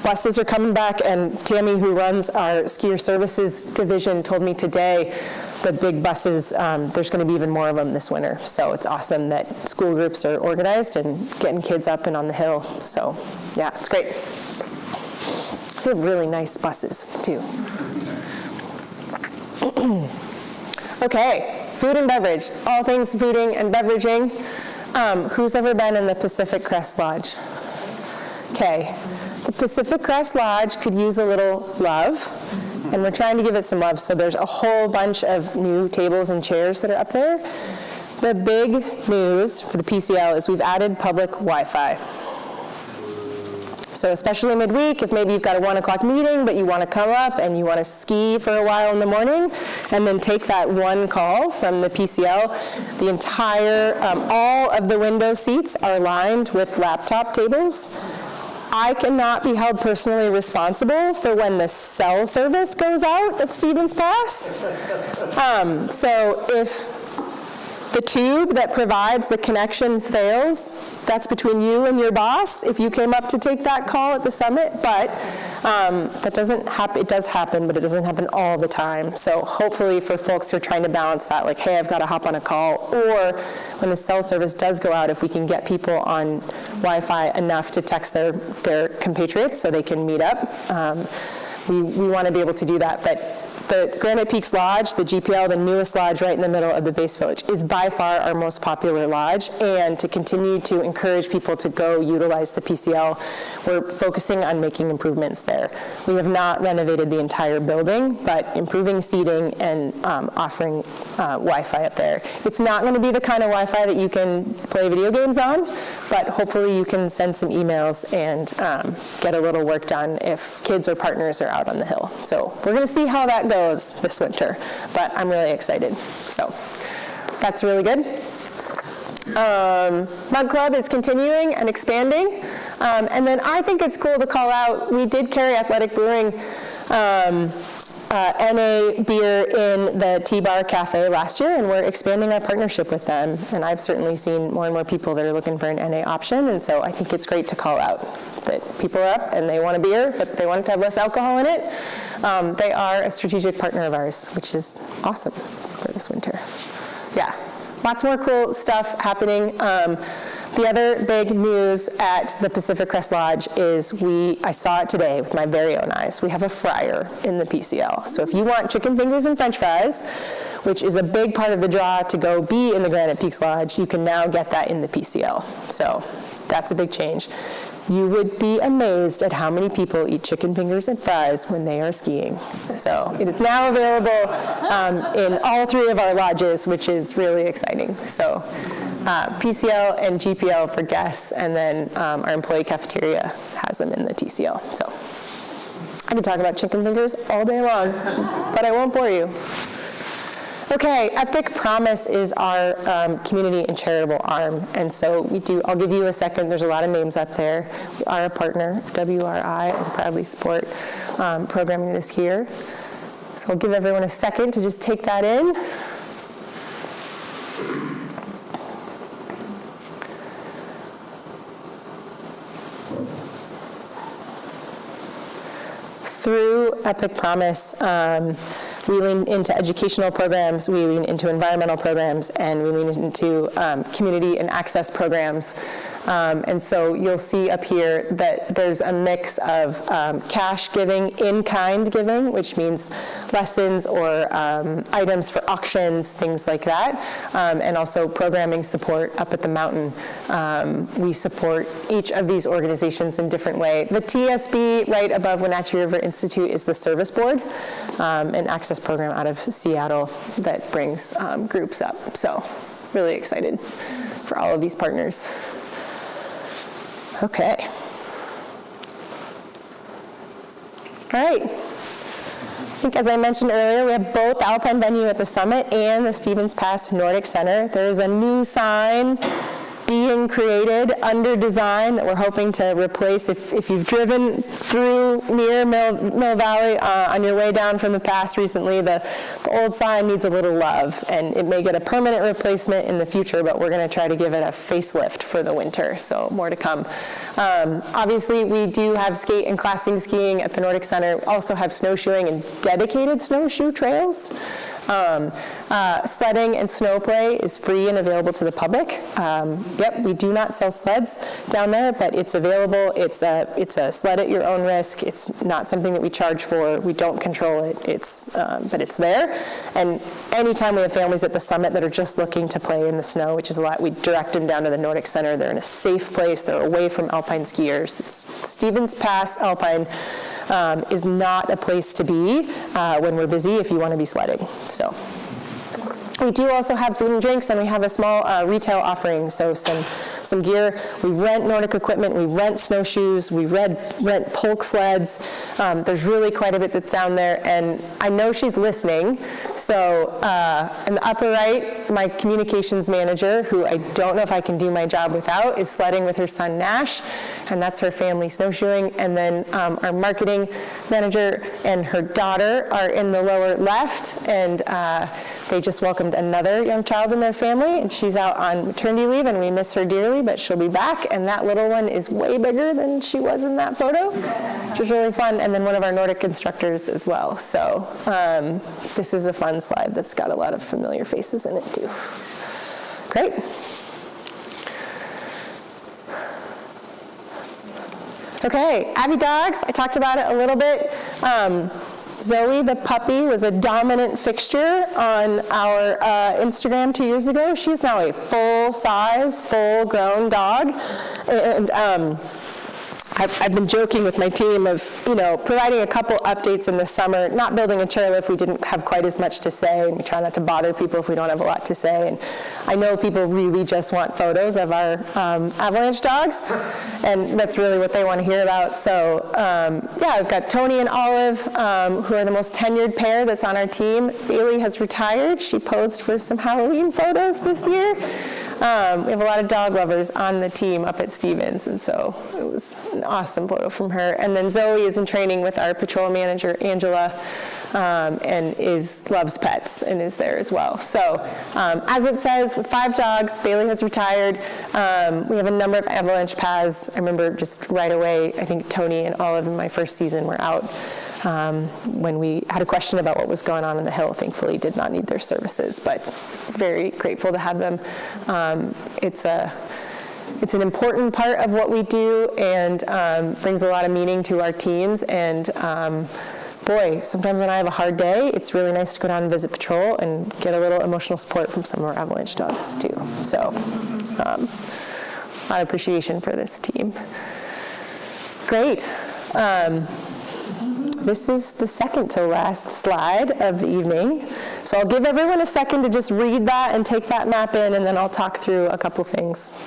buses are coming back, and Tammy, who runs our skier services division, told me today the big buses, there's going to be even more of them this winter. So it's awesome that school groups are organized and getting kids up and on the hill. So yeah, it's great. They have really nice buses too. Okay, food and beverage. All things fooding and beveraging. Who's ever been in the Pacific Crest Lodge? Okay. The Pacific Crest Lodge could use a little love, and we're trying to give it some love. So there's a whole bunch of new tables and chairs that are up there. The big news for the PCL is we've added public Wi-Fi. So especially midweek, if maybe you've got a 1 o'clock meeting, but you want to come up and you want to ski for a while in the morning, and then take that one call from the PCL, the entire, all of the window seats are lined with laptop tables. I cannot be held personally responsible for when the cell service goes out at Stevens Pass. So if the tube that provides the connection fails, that's between you and your boss if you came up to take that call at the summit, but that doesn't happen. It does happen, but it doesn't happen all the time. So hopefully for folks who are trying to balance that, like, hey, I've got to hop on a call, or when the cell service does go out, if we can get people on Wi-Fi enough to text their compatriots so they can meet up, we want to be able to do that. But the Granite Peaks Lodge, the GPL, the newest lodge right in the middle of the base village, is by far our most popular lodge, and to continue to encourage people to go utilize the PCL, we're focusing on making improvements there. We have not renovated the entire building, but improving seating and offering Wi-Fi up there. It's not going to be the kind of Wi-Fi that you can play video games on, but hopefully you can send some emails and get a little work done if kids or partners are out on the hill. So we're going to see how that goes this winter, but I'm really excited. So that's really good. Mug Club is continuing and expanding. And then I think it's cool to call out, we did carry Athletic Brewing NA beer in the T-Bar Cafe last year, and we're expanding our partnership with them. And I've certainly seen more and more people that are looking for an NA option, and so I think it's great to call out that people are up and they want a beer, but they want it to have less alcohol in it. They are a strategic partner of ours, which is awesome for this winter. Yeah, lots more cool stuff happening. The other big news at the Pacific Crest Lodge is I saw it today with my very own eyes. We have a fryer in the PCL. So if you want chicken fingers and french fries, which is a big part of the draw to go be in the Granite Peaks Lodge, you can now get that in the PCL. So that's a big change. You would be amazed at how many people eat chicken fingers and fries when they are skiing. So it is now available in all 3 of our lodges, which is really exciting. So PCL and GPL for guests, and then our employee cafeteria has them in the TCL. So I can talk about chicken fingers all day long, but I won't bore you. Okay, Epic Promise is our community and charitable arm, and so I'll give you a second, there's a lot of names up there. We are a partner, WRI, and proudly support programming that is here. So I'll give everyone a second to just take that in. Through Epic Promise, we lean into educational programs, we lean into environmental programs, and we lean into community and access programs And so you'll see up here that there's a mix of cash giving, in-kind giving, which means lessons or items for auctions, things like that, and also programming support up at the mountain. We support each of these organizations in different way. The TSB right above Wenatchee River Institute is the service board, an access program out of Seattle that brings groups up. So really excited for all of these partners. Okay. All right. I think as I mentioned earlier, we have both the Alpine venue at the summit and the Stevens Pass Nordic Center. There is a new sign being created under design that we're hoping to replace. If you've driven through near Mill Valley on your way down from the pass recently, the old sign needs a little love, and it may get a permanent replacement in the future, but we're going to try to give it a facelift for the winter, so more to come. Obviously, we do have skate and classing skiing at the Nordic Center. We also have snowshoeing and dedicated snowshoe trails. Sledding and snow play is free and available to the public. Yep, we do not sell sleds down there, but it's available. It's a sled at your own risk. It's not something that we charge for. We don't control it. But it's there. And anytime we have families at the summit that are just looking to play in the snow, which is a lot, we direct them down to the Nordic Center. They're in a safe place. They're away from alpine skiers. Stevens Pass Alpine is not a place to be when we're busy if you want to be sledding. So. We do also have food and drinks, and we have a small retail offering, so some gear. We rent Nordic equipment, we rent snowshoes, we rent polk sleds. There's really quite a bit that's down there, and I know she's listening. So in the upper right, my communications manager, who I don't know if I can do my job without, is sledding with her son Nash, and that's her family snowshoeing. And then our marketing manager and her daughter are in the lower left, and they just welcomed another young child in their family, and she's out on maternity leave, and we miss her dearly, but she'll be back, and that little one is way bigger than she was in that photo, which is really fun, and then one of our Nordic instructors as well. So this is a fun slide that's got a lot of familiar faces in it too. Great. Okay, Abby Dogs, I talked about it a little bit. Zoe, the puppy, was a dominant fixture on our Instagram 2 years ago. She's now a full-size, full-grown dog. And I've been joking with my team of, providing a couple updates in the summer, not building a chairlift. We didn't have quite as much to say, and we try not to bother people if we don't have a lot to say. And I know people really just want photos of our avalanche dogs, and that's really what they want to hear about. So yeah, I've got Tony and Olive, who are the most tenured pair that's on our team. Bailey has retired. She posed for some Halloween photos this year. We have a lot of dog lovers on the team up at Stevens, and so it was an awesome photo from her. And then Zoe is in training with our patrol manager, Angela, and loves pets and is there as well. So as it says, with 5 dogs, Bailey has retired. We have a number of avalanche paths. I remember just right away, I think Tony and Olive in my first season were out when we had a question about what was going on the hill. Thankfully did not need their services, but very grateful to have them. It's an important part of what we do, and brings a lot of meaning to our teams. And boy, sometimes when I have a hard day, it's really nice to go down and visit patrol and get a little emotional support from some of our avalanche dogs too. So a lot of appreciation for this team. Great. This is the second to last slide of the evening. So I'll give everyone a second to just read that and take that map in, and then I'll talk through a couple things.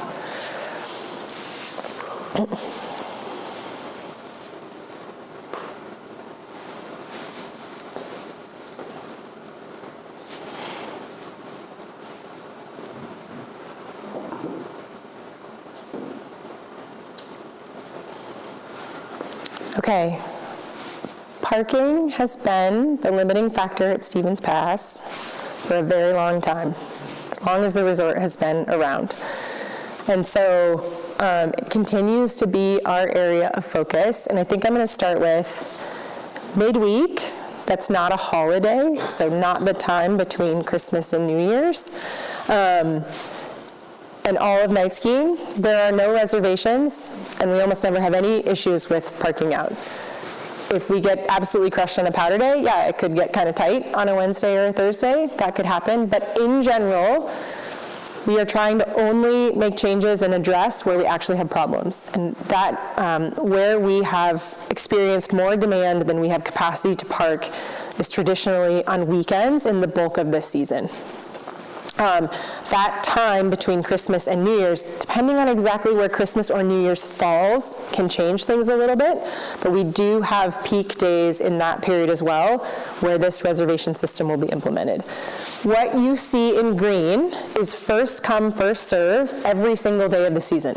Okay. Parking has been the limiting factor at Stevens Pass for a very long time, as long as the resort has been around. And so it continues to be our area of focus. And I think I'm going to start with midweek. That's not a holiday, so not the time between Christmas and New Year's. and all of night skiing, there are no reservations, and we almost never have any issues with parking out. If we get absolutely crushed on a powder day, yeah, it could get kind of tight on a Wednesday or a Thursday. That could happen. But in general, we are trying to only make changes and address where we actually have problems. And that, where we have experienced more demand than we have capacity to park, is traditionally on weekends in the bulk of this season. That time between Christmas and New Year's, depending on exactly where Christmas or New Year's falls, can change things a little bit, but we do have peak days in that period as well, where this reservation system will be implemented. What you see in green is first come, first serve every single day of the season.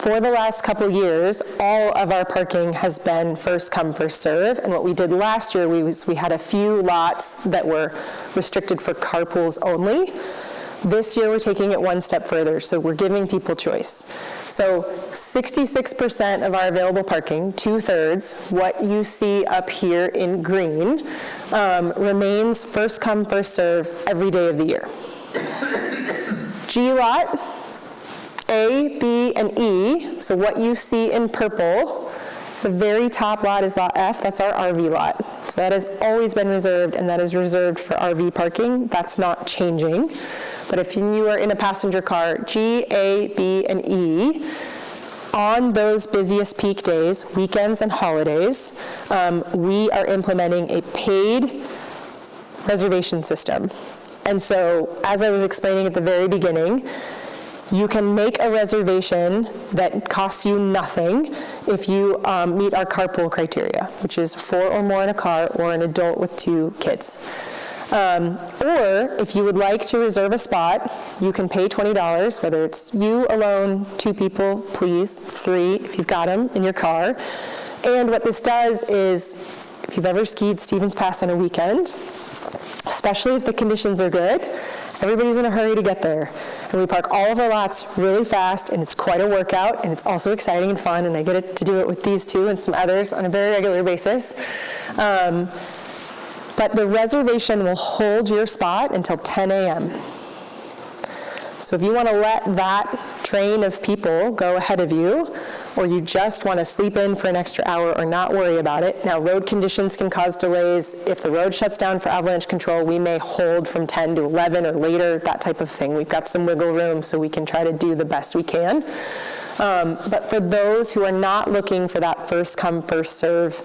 For the last couple years, all of our parking has been first come, first serve, and what we did last year we had a few lots that were restricted for carpools only. This year we're taking it one step further, so we're giving people choice. So 66% of our available parking, 2/3, what you see up here in green, remains first come, first serve every day of the year. G lot, A, B, and E, so what you see in purple, the very top lot is lot F, that's our RV lot. So that has always been reserved, and that is reserved for RV parking. That's not changing. But if you are in a passenger car, G, A, B, and E, on those busiest peak days, weekends and holidays, we are implementing a paid reservation system. And so, as I was explaining at the very beginning, you can make a reservation that costs you nothing if you meet our carpool criteria, which is 4 or more in a car or an adult with 2 kids. Or if you would like to reserve a spot, you can pay $20, whether it's you alone, 2 people, please, 3 if you've got them in your car. And what this does is, if you've ever skied Stevens Pass on a weekend, especially if the conditions are good, everybody's in a hurry to get there. And we park all of our lots really fast, and it's quite a workout, and it's also exciting and fun, and I get to do it with these 2 and some others on a very regular basis. But the reservation will hold your spot until 10 a.m. So if you want to let that train of people go ahead of you, or you just want to sleep in for an extra hour or not worry about it. Now, road conditions can cause delays. If the road shuts down for avalanche control, we may hold from 10 to 11 or later, that type of thing. We've got some wiggle room, so we can try to do the best we can. But for those who are not looking for that first come, first serve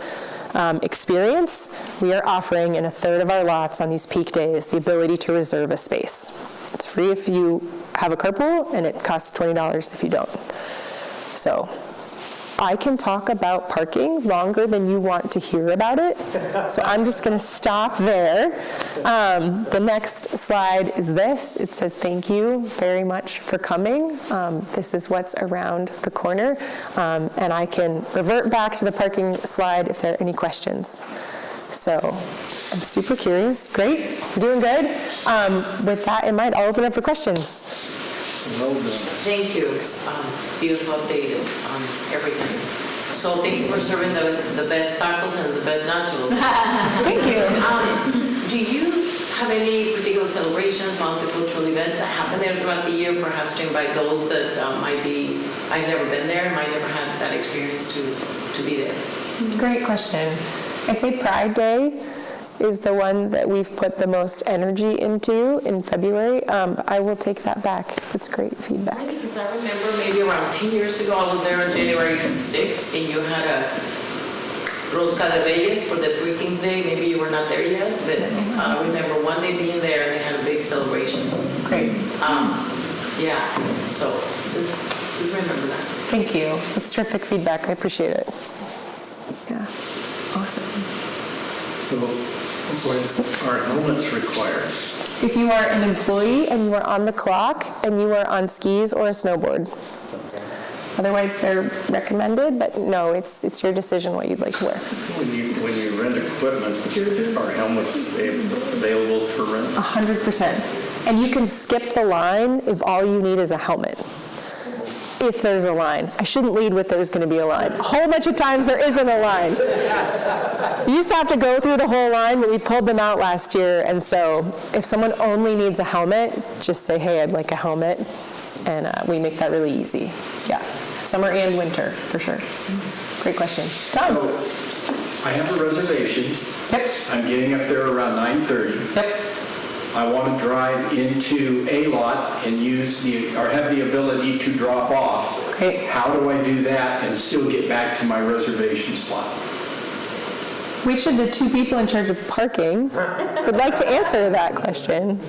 experience, we are offering in 1/3 of our lots on these peak days the ability to reserve a space. It's free if you have a carpool, and it costs $20 if you don't. So I can talk about parking longer than you want to hear about it, so I'm just going to stop there. The next slide is this. It says, thank you very much for coming. This is what's around the corner, and I can revert back to the parking slide if there are any questions. So I'm super curious. Great. We're doing good. With that in mind, I'll open up for questions. Well done. Thank you. Beautiful update on everything. So thank you for serving the best tacos and the best nachos. Thank you. Do you have any particular celebrations, multicultural events that happen there throughout the year, perhaps to invite those that might be, I've never been there, might never had that experience to be there? Great question. I'd say Pride Day is the one that we've put the most energy into in February. I will take that back. That's great feedback. Because I remember maybe around 10 years ago, I was there on January 6th, and you had a Rosca de Reyes for the Three Kings Day. Maybe you were not there yet, but I remember one day being there, and they had a big celebration. Great. Yeah, so just remember that. Thank you. That's terrific feedback. I appreciate it. Yeah. Awesome. So are helmets required? If you are an employee and you are on the clock and you are on skis or a snowboard. Otherwise, they're recommended, but no, it's your decision what you'd like to wear. When you rent equipment, are helmets available for rent? 100%. And you can skip the line if all you need is a helmet. If there's a line. I shouldn't lead with there's going to be a line. A whole bunch of times there isn't a line. We used to have to go through the whole line, but we pulled them out last year, and so if someone only needs a helmet, just say, hey, I'd like a helmet, and we make that really easy. Yeah, summer and winter, for sure. Great question. Tom? I have a reservation. Yep. I'm getting up there around 9:30. Yep. I want to drive into a lot and have the ability to drop off. Great. How do I do that and still get back to my reservation slot? Which of the two people in charge of parking would like to answer that question?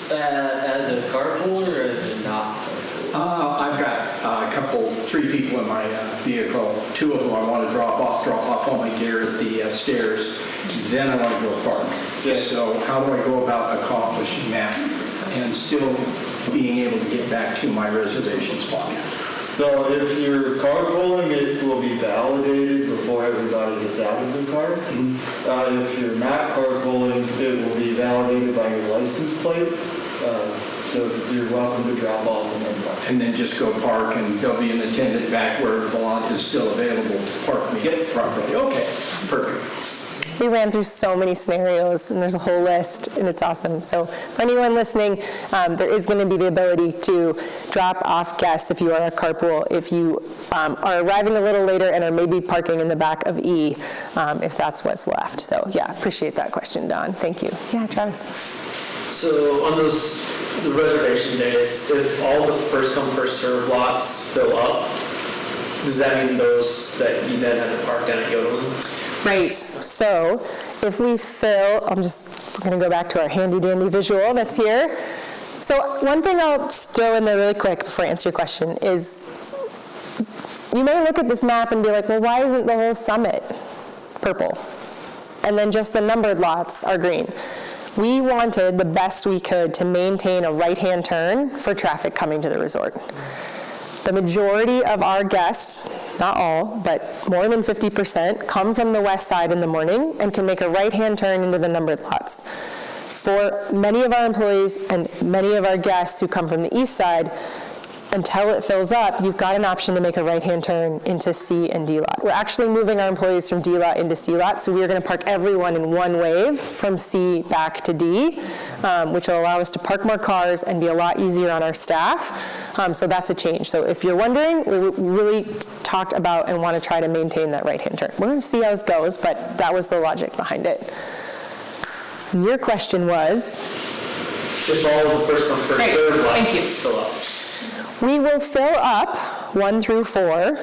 As a carpool or as a not? I've got three people in my vehicle. Two of them I want to drop off all my gear at the stairs. Then I want to go park. Yes. So how do I go about accomplishing that and still being able to get back to my reservation spot? So if you're carpooling, it will be validated before everybody gets out of the car. If you're not carpooling, it will be validated by your license plate. So you're welcome to drop off and then park. And then just go park, and there'll be an attendant back where the lot is still available to park me properly. Okay, perfect. We ran through so many scenarios, and there's a whole list, and it's awesome. So for anyone listening, there is going to be the ability to drop off guests if you are a carpool, if you are arriving a little later and are maybe parking in the back of E, if that's what's left. So yeah, appreciate that question, Don. Thank you. Yeah, Travis. So on the reservation days, if all the first come, first serve lots fill up, does that mean those that you then have to park down at Yodeland? Right. So if we fill, we're going to go back to our handy dandy visual that's here. So one thing I'll throw in there really quick before I answer your question is, you may look at this map and be like, well, why isn't the whole summit purple? And then just the numbered lots are green. We wanted the best we could to maintain a right-hand turn for traffic coming to the resort. The majority of our guests, not all, but more than 50%, come from the west side in the morning and can make a right-hand turn into the numbered lots. For many of our employees and many of our guests who come from the east side, until it fills up, you've got an option to make a right-hand turn into C and D lot. We're actually moving our employees from D lot into C lot, so we're going to park everyone in one wave from C back to D, which will allow us to park more cars and be a lot easier on our staff. So that's a change. So if you're wondering, we really talked about and want to try to maintain that right-hand turn. We're going to see how it goes, but that was the logic behind it. And your question was? If all of the first come, first serve lots fill up. We will fill up 1 through 4,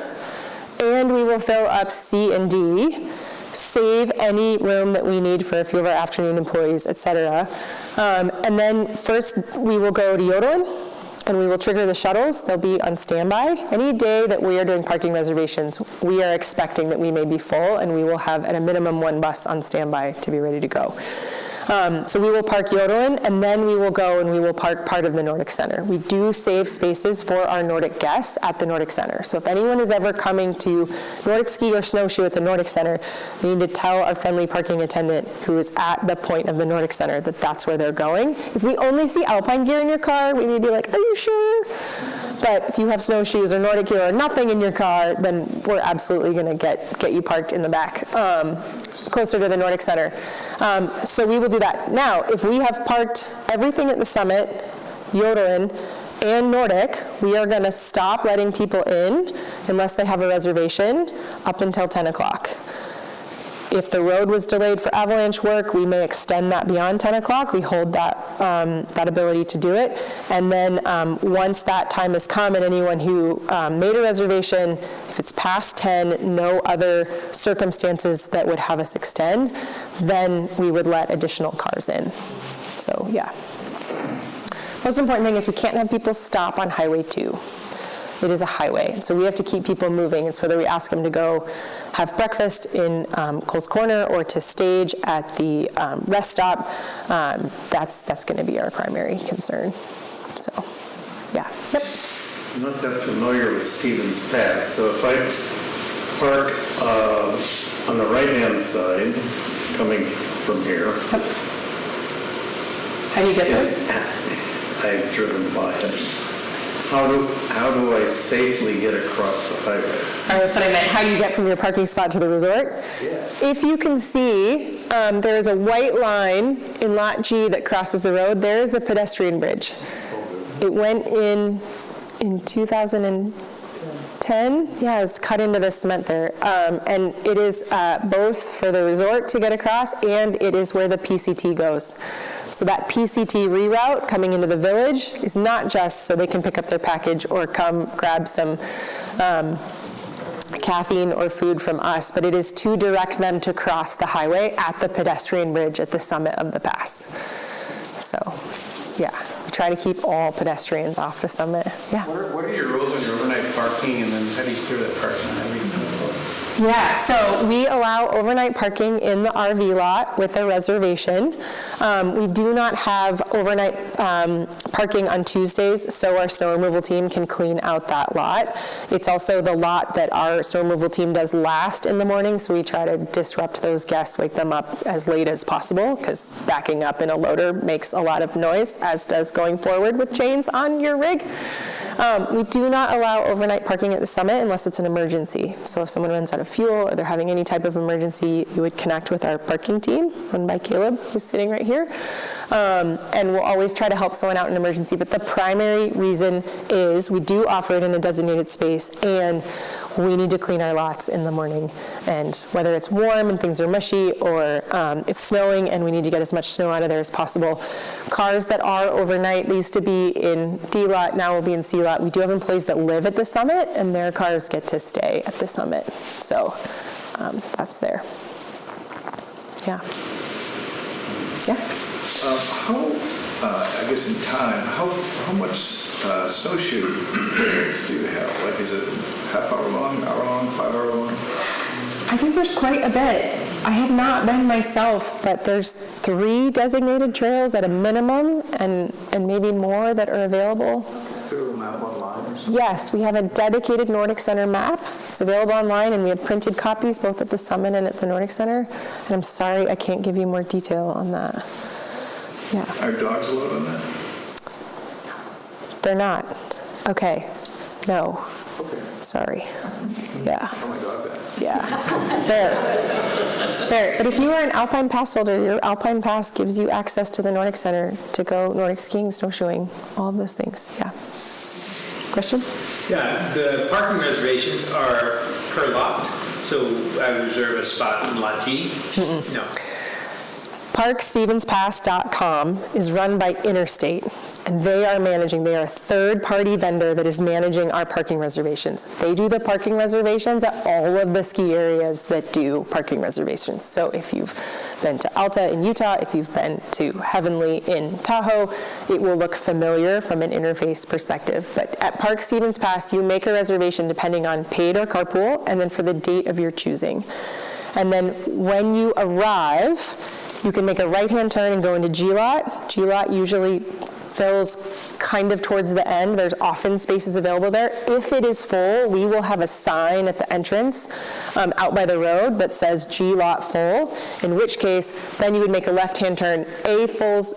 and we will fill up C and D, save any room that we need for a few of our afternoon employees, et cetera. And then first we will go to Yodeland, and we will trigger the shuttles. They'll be on standby. Any day that we are doing parking reservations, we are expecting that we may be full, and we will have at a minimum 1 bus on standby to be ready to go. So we will park Yodeland, and then we will go and we will park part of the Nordic Center. We do save spaces for our Nordic guests at the Nordic Center. So if anyone is ever coming to Nordic ski or snowshoe at the Nordic Center, they need to tell our friendly parking attendant who is at the point of the Nordic Center that that's where they're going. If we only see alpine gear in your car, we may be like, are you sure? But if you have snowshoes or Nordic gear or nothing in your car, then we're absolutely going to get you parked in the back, closer to the Nordic Center. So we will do that. Now, if we have parked everything at the summit, Yodeland, and Nordic, we are going to stop letting people in unless they have a reservation up until 10 o'clock. If the road was delayed for avalanche work, we may extend that beyond 10 o'clock. We hold that ability to do it. And then once that time has come and anyone who made a reservation, if it's past 10, no other circumstances that would have us extend, then we would let additional cars in. So yeah. Most important thing is we can't have people stop on Highway 2. It is a highway, so we have to keep people moving. It's whether we ask them to go have breakfast in Cole's Corner or to stage at the rest stop. That's going to be our primary concern. So, yeah. Yep. I'm not that familiar with Stevens Pass, so if I park on the right-hand side, coming from here. Yep. How do you get there? I've driven by it. How do I safely get across the highway? Sorry, that's what I meant. How do you get from your parking spot to the resort? If you can see, there is a white line in Lot G that crosses the road. There is a pedestrian bridge. It went in 2010. Yeah, it was cut into the cement there. And it is both for the resort to get across, and it is where the PCT goes. So that PCT reroute coming into the village is not just so they can pick up their package or come grab some caffeine or food from us, but it is to direct them to cross the highway at the pedestrian bridge at the summit of the pass. So, yeah, we try to keep all pedestrians off the summit. Yeah. What are your rules on your overnight parking, and then how do you clear that parking? Yeah, so we allow overnight parking in the RV lot with a reservation. We do not have overnight parking on Tuesdays, so our snow removal team can clean out that lot. It's also the lot that our snow removal team does last in the morning, so we try to disrupt those guests, wake them up as late as possible, because backing up in a loader makes a lot of noise, as does going forward with chains on your rig. We do not allow overnight parking at the summit unless it's an emergency. So if someone runs out of fuel or they're having any type of emergency, you would connect with our parking team, run by Caleb, who's sitting right here. And we'll always try to help someone out in an emergency. But the primary reason is we do offer it in a designated space, and we need to clean our lots in the morning. And whether it's warm and things are mushy, or it's snowing and we need to get as much snow out of there as possible. Cars that are overnight, they used to be in D lot, now will be in C lot. We do have employees that live at the summit, and their cars get to stay at the summit. So that's there. Yeah. Yeah. I guess in time, how much snowshoe trails do you have? Like, is it half hour long, 5 hour long? I think there's quite a bit. I have not been myself, but there's 3 designated trails at a minimum, and maybe more that are available. Through a map online or something? Yes, we have a dedicated Nordic Center map. It's available online, and we have printed copies both at the summit and at the Nordic Center. And I'm sorry I can't give you more detail on that. Yeah. Are dogs allowed on that? They're not. Okay. No. Okay. Sorry. Yeah. Oh my dog that. Yeah. Fair. Fair. But if you are an Alpine Pass holder, your Alpine Pass gives you access to the Nordic Center to go Nordic skiing, snowshoeing, all of those things. Yeah. Question? Yeah, the parking reservations are per lot, so I would reserve a spot in Lot G? No. ParkStevensPass.com is run by Interstate, and they are a third-party vendor that is managing our parking reservations. They do the parking reservations at all of the ski areas that do parking reservations. So if you've been to Alta in Utah, if you've been to Heavenly in Tahoe, it will look familiar from an interface perspective. But at Park Stevens Pass, you make a reservation depending on paid or carpool, and then for the date of your choosing. And then when you arrive, you can make a right-hand turn and go into G-Lot. G-Lot usually fills kind of towards the end. There's often spaces available there. If it is full, we will have a sign at the entrance out by the road that says G-Lot full, in which case then you would make a left-hand turn. A fills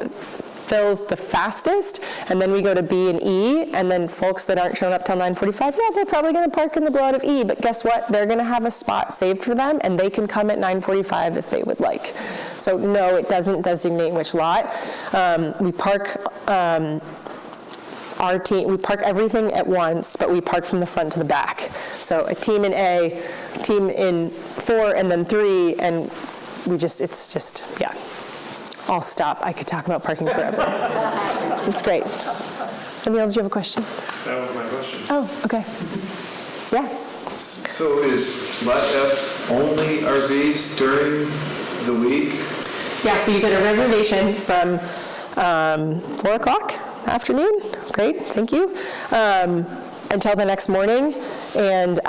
the fastest, and then we go to B and E, and then folks that aren't showing up till 9:45, yeah, they're probably going to park in the blowout of E, but guess what? They're going to have a spot saved for them, and they can come at 9:45 if they would like. So no, it doesn't designate which lot. We park our team, we park everything at once, but we park from the front to the back. So a team in A, a team in 4, and then 3, and it's just, yeah. I'll stop. I could talk about parking forever. It's great. Emil, did you have a question? That was my question. Oh, okay. Yeah. So is Lot F only RVs during the week? Yeah, so you get a reservation from 4 o'clock afternoon. Great, thank you. Until the next morning. And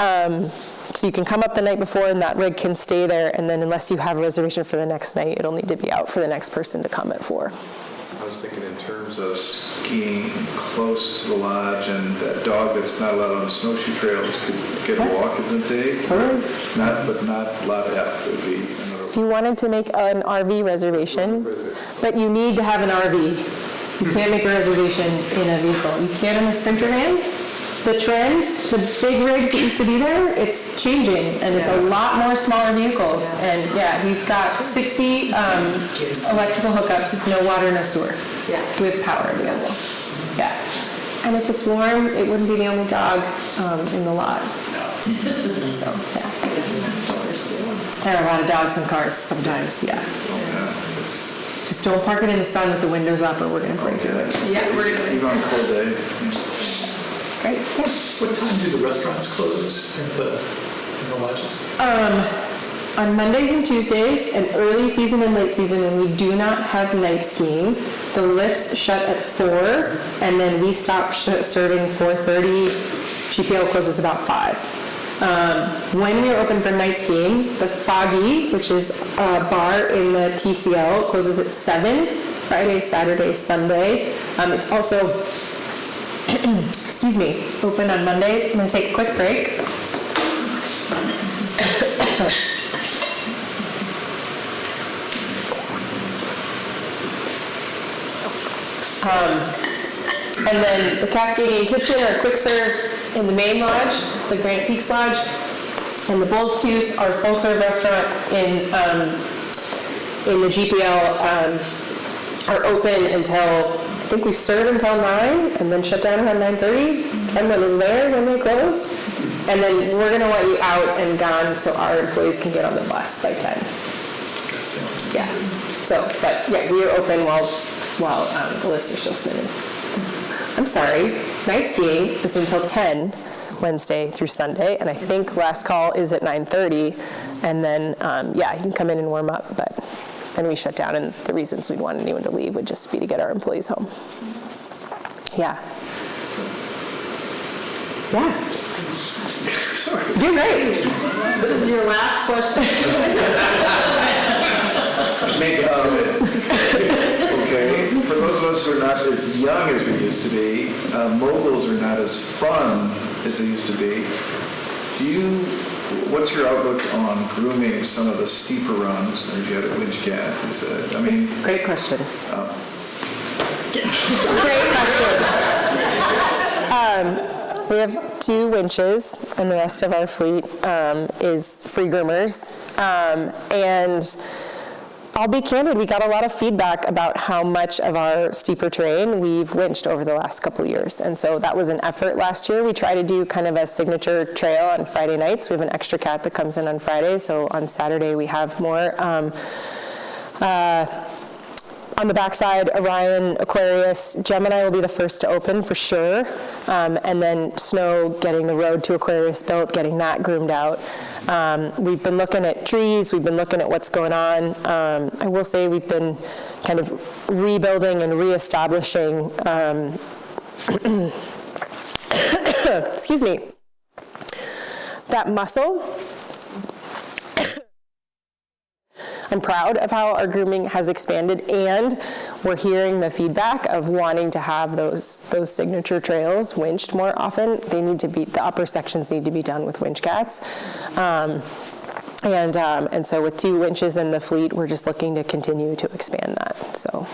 so you can come up the night before, and that rig can stay there, and then unless you have a reservation for the next night, it'll need to be out for the next person to come at 4. I was thinking in terms of skiing close to the lodge, and that dog that's not allowed on snowshoe trails could get a walk in the day. Totally. But not Lot F would be another. If you wanted to make an RV reservation, but you need to have an RV. You can't make a reservation in a vehicle. You can in a Sprinter van, the trend, the big rigs that used to be there, it's changing, and it's a lot more smaller vehicles. And yeah, we've got 60 electrical hookups, no water, no sewer, with power available. Yeah. And if it's warm, it wouldn't be the only dog in the lot. So, yeah. There are a lot of dogs in cars sometimes, yeah. Just don't park it in the sun with the windows up or we're going to break your windows. Yeah, even on a cold day. Great, yeah. What time do the restaurants close in the lodges? On Mondays and Tuesdays, and early season and late season, when we do not have night skiing, the lifts shut at 4, and then we stop serving 4:30. GPL closes about 5. When we are open for night skiing, the Foggy, which is a bar in the TCL, closes at 7, Friday, Saturday, Sunday. It's also, excuse me, open on Mondays. I'm going to take a quick break. And then the Cascading Kitchen or Quick Serve in the main lodge, the Granite Peaks Lodge, and the Bull's Tooth, our full-serve restaurant in the GPL, are open until, I think we serve until 9 and then shut down around 9:30. Everyone is there when they close. And then we're going to want you out and gone so our employees can get on the bus by 10. Yeah. So, but yeah, we are open while the lifts are still spinning. I'm sorry, night skiing is until 10 Wednesday through Sunday, and I think last call is at 9:30, and then, you can come in and warm up, but then we shut down, and the reasons we'd want anyone to leave would just be to get our employees home. Yeah. Yeah. You're great. This is your last question. Make it out of it. Okay, for those of us who are not as young as we used to be, moguls are not as fun as they used to be. What's your outlook on grooming some of the steeper runs that you had at Winchcat? Great question. Great question. We have 2 winches, and the rest of our fleet is free groomers. And I'll be candid, we got a lot of feedback about how much of our steeper terrain we've winched over the last couple of years. And so that was an effort last year. We try to do kind of a signature trail on Friday nights. We have an extra cat that comes in on Friday, so on Saturday we have more. On the backside, Orion, Aquarius, Gemini will be the first to open for sure. And then Snow, getting the road to Aquarius built, getting that groomed out. We've been looking at trees, we've been looking at what's going on. I will say we've been kind of rebuilding and reestablishing, excuse me, that muscle. I'm proud of how our grooming has expanded, and we're hearing the feedback of wanting to have those signature trails winched more often. They need to be, the upper sections need to be done with winch cats. And so with 2 winches in the fleet, we're just looking to continue to expand that. So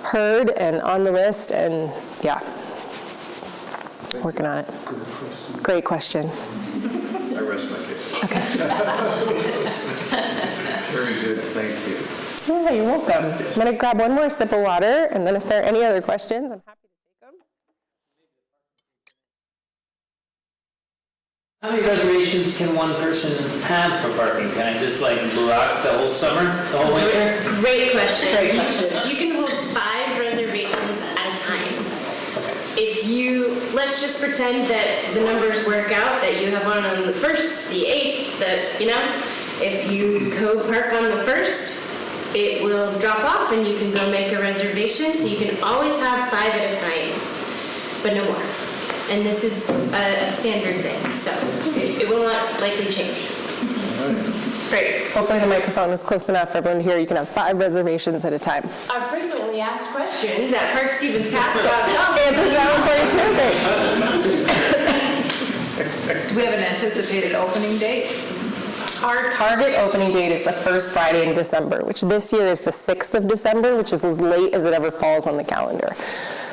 heard and on the list, and yeah, working on it. Great question. I rest my case. Okay. Very good, thank you. Yeah, you're welcome. I'm going to grab one more sip of water, and then if there are any other questions, I'm happy to take them. How many reservations can one person have for parking? Can I just block the whole summer, the whole winter? Great question. You can hold 5 reservations at a time. Let's just pretend that the numbers work out, that you have one on the 1st, the 8th, if you go park on the 1st, it will drop off and you can go make a reservation. So you can always have 5 at a time, but no more. And this is a standard thing, so it will not likely change. Great. Hopefully the microphone is close enough for everyone to hear. You can have 5 reservations at a time. Our frequently asked questions at parkstevenscast.com. Answers that one for you too. Do we have an anticipated opening date? Our target opening date is the first Friday in December, which this year is the 6th of December, which is as late as it ever falls on the calendar.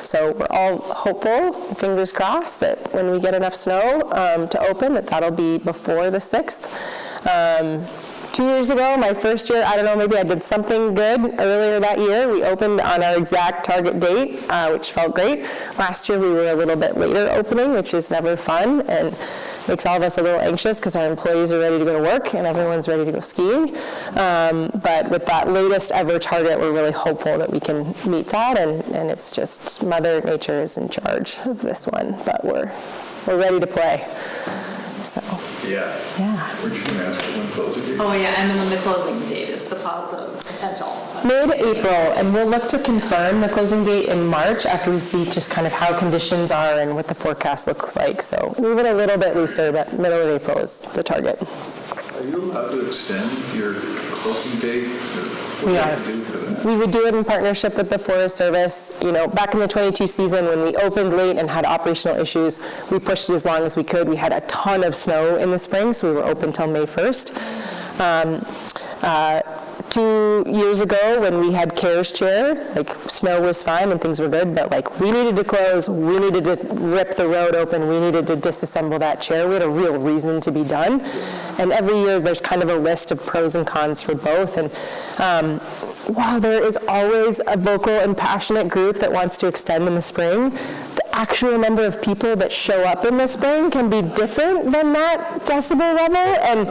So we're all hopeful, fingers crossed, that when we get enough snow to open, that'll be before the 6th. 2 years ago, my first year, I don't know, maybe I did something good earlier that year. We opened on our exact target date, which felt great. Last year, we were a little bit later opening, which is never fun and makes all of us a little anxious because our employees are ready to go to work and everyone's ready to go skiing. But with that latest ever target, we're really hopeful that we can meet that, and it's just Mother Nature is in charge of this one, but we're ready to play. So, Yeah. We're just going to ask for when closing date. Oh, yeah, and then when the closing date is the potential. Mid-April, and we'll look to confirm the closing date in March after we see just kind of how conditions are and what the forecast looks like. So leave it a little bit looser, but middle of April is the target. Are you allowed to extend your closing date? What do you have to do for that? We would do it in partnership with the Forest Service. You know, back in the 22 season when we opened late and had operational issues, we pushed it as long as we could. We had a ton of snow in the spring, so we were open till May 1st. 2 years ago when we had CARES chair, like snow was fine and things were good, but like we needed to close, we needed to rip the road open, we needed to disassemble that chair. We had a real reason to be done. And every year there's kind of a list of pros and cons for both. And while there is always a vocal and passionate group that wants to extend in the spring, the actual number of people that show up in the spring can be different than that decibel level. And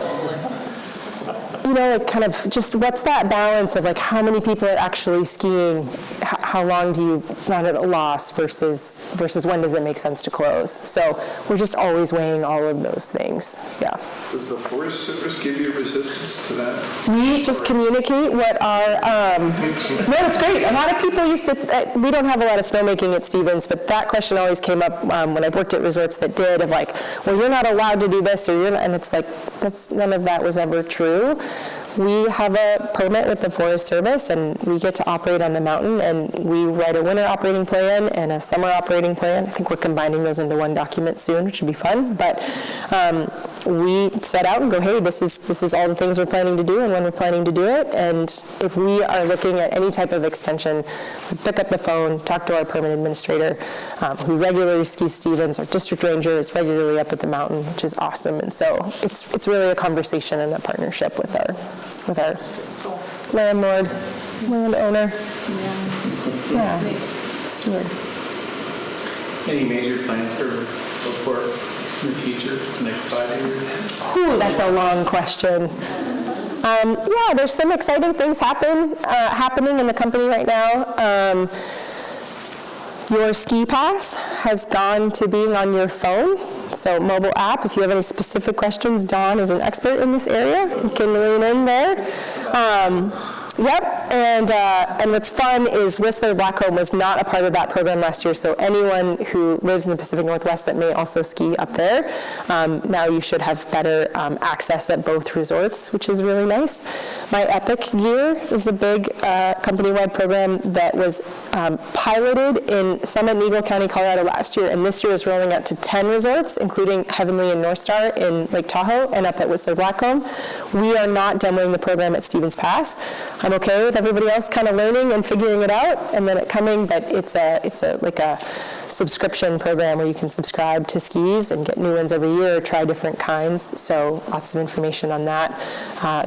you know, like kind of just what's that balance of like how many people are actually skiing? How long do you want it a loss versus when does it make sense to close? So we're just always weighing all of those things. Yeah. Does the Forest Service give you resistance to that? We just communicate what our, no, it's great. A lot of people used to, we don't have a lot of snowmaking at Stevens, but that question always came up when I've worked at resorts that did, of like, well, you're not allowed to do this, or you're not, and it's like, none of that was ever true. We have a permit with the Forest Service, and we get to operate on the mountain, and we write a winter operating plan and a summer operating plan. I think we're combining those into one document soon, which should be fun. But we set out and go, hey, this is all the things we're planning to do and when we're planning to do it. And if we are looking at any type of extension, we pick up the phone, talk to our permit administrator, who regularly skis Stevens. Our district ranger is regularly up at the mountain, which is awesome. And so it's really a conversation and a partnership with our landlord, landowner. Yeah, steward. Any major plans for Oakport in the future, the next 5 years? Ooh, that's a long question. Yeah, there's some exciting things happening in the company right now. Your ski pass has gone to being on your phone, so mobile app. If you have any specific questions, Dawn is an expert in this area. You can lean in there. Yep, and what's fun is Whistler Blackcomb was not a part of that program last year, so anyone who lives in the Pacific Northwest that may also ski up there, now you should have better access at both resorts, which is really nice. My Epic gear is a big company-wide program that was piloted in Summit and Eagle County, Colorado last year, and this year is rolling out to 10 resorts, including Heavenly and Northstar in Lake Tahoe and up at Whistler Blackcomb. We are not demoing the program at Stevens Pass. I'm okay with everybody else kind of learning and figuring it out and then it coming, but it's like a subscription program where you can subscribe to skis and get new ones every year, try different kinds, so lots of information on that.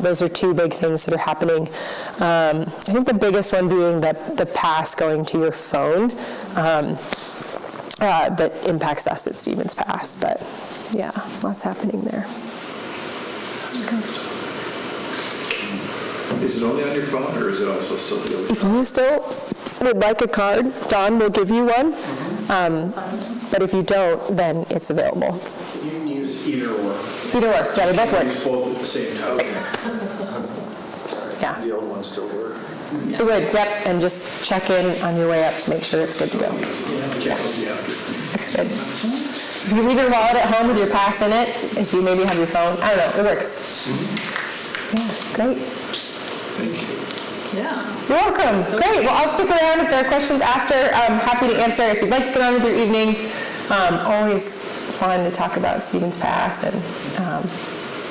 Those are two big things that are happening. I think the biggest one being the pass going to your phone that impacts us at Stevens Pass, but yeah, lots happening there. Is it only on your phone, or is it also still the other? If you still would like a card, Dawn will give you one. But if you don't, then it's available. You can use either or. Either or, yeah, they both work. Use both at the same time. Yeah. The old ones still work? It would, yep, and just check in on your way up to make sure it's good to go. Yeah. It's good. If you leave your wallet at home with your pass in it, if you maybe have your phone, I don't know, it works. Yeah, great. Thank you. Yeah. You're welcome. Great. Well, I'll stick around if there are questions after. I'm happy to answer. If you'd like to get on with your evening, always fun to talk about Stevens Pass. And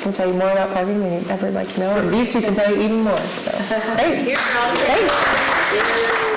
can tell you more about parking than you'd ever like to know, and these two can tell you even more, so. Great. Thanks.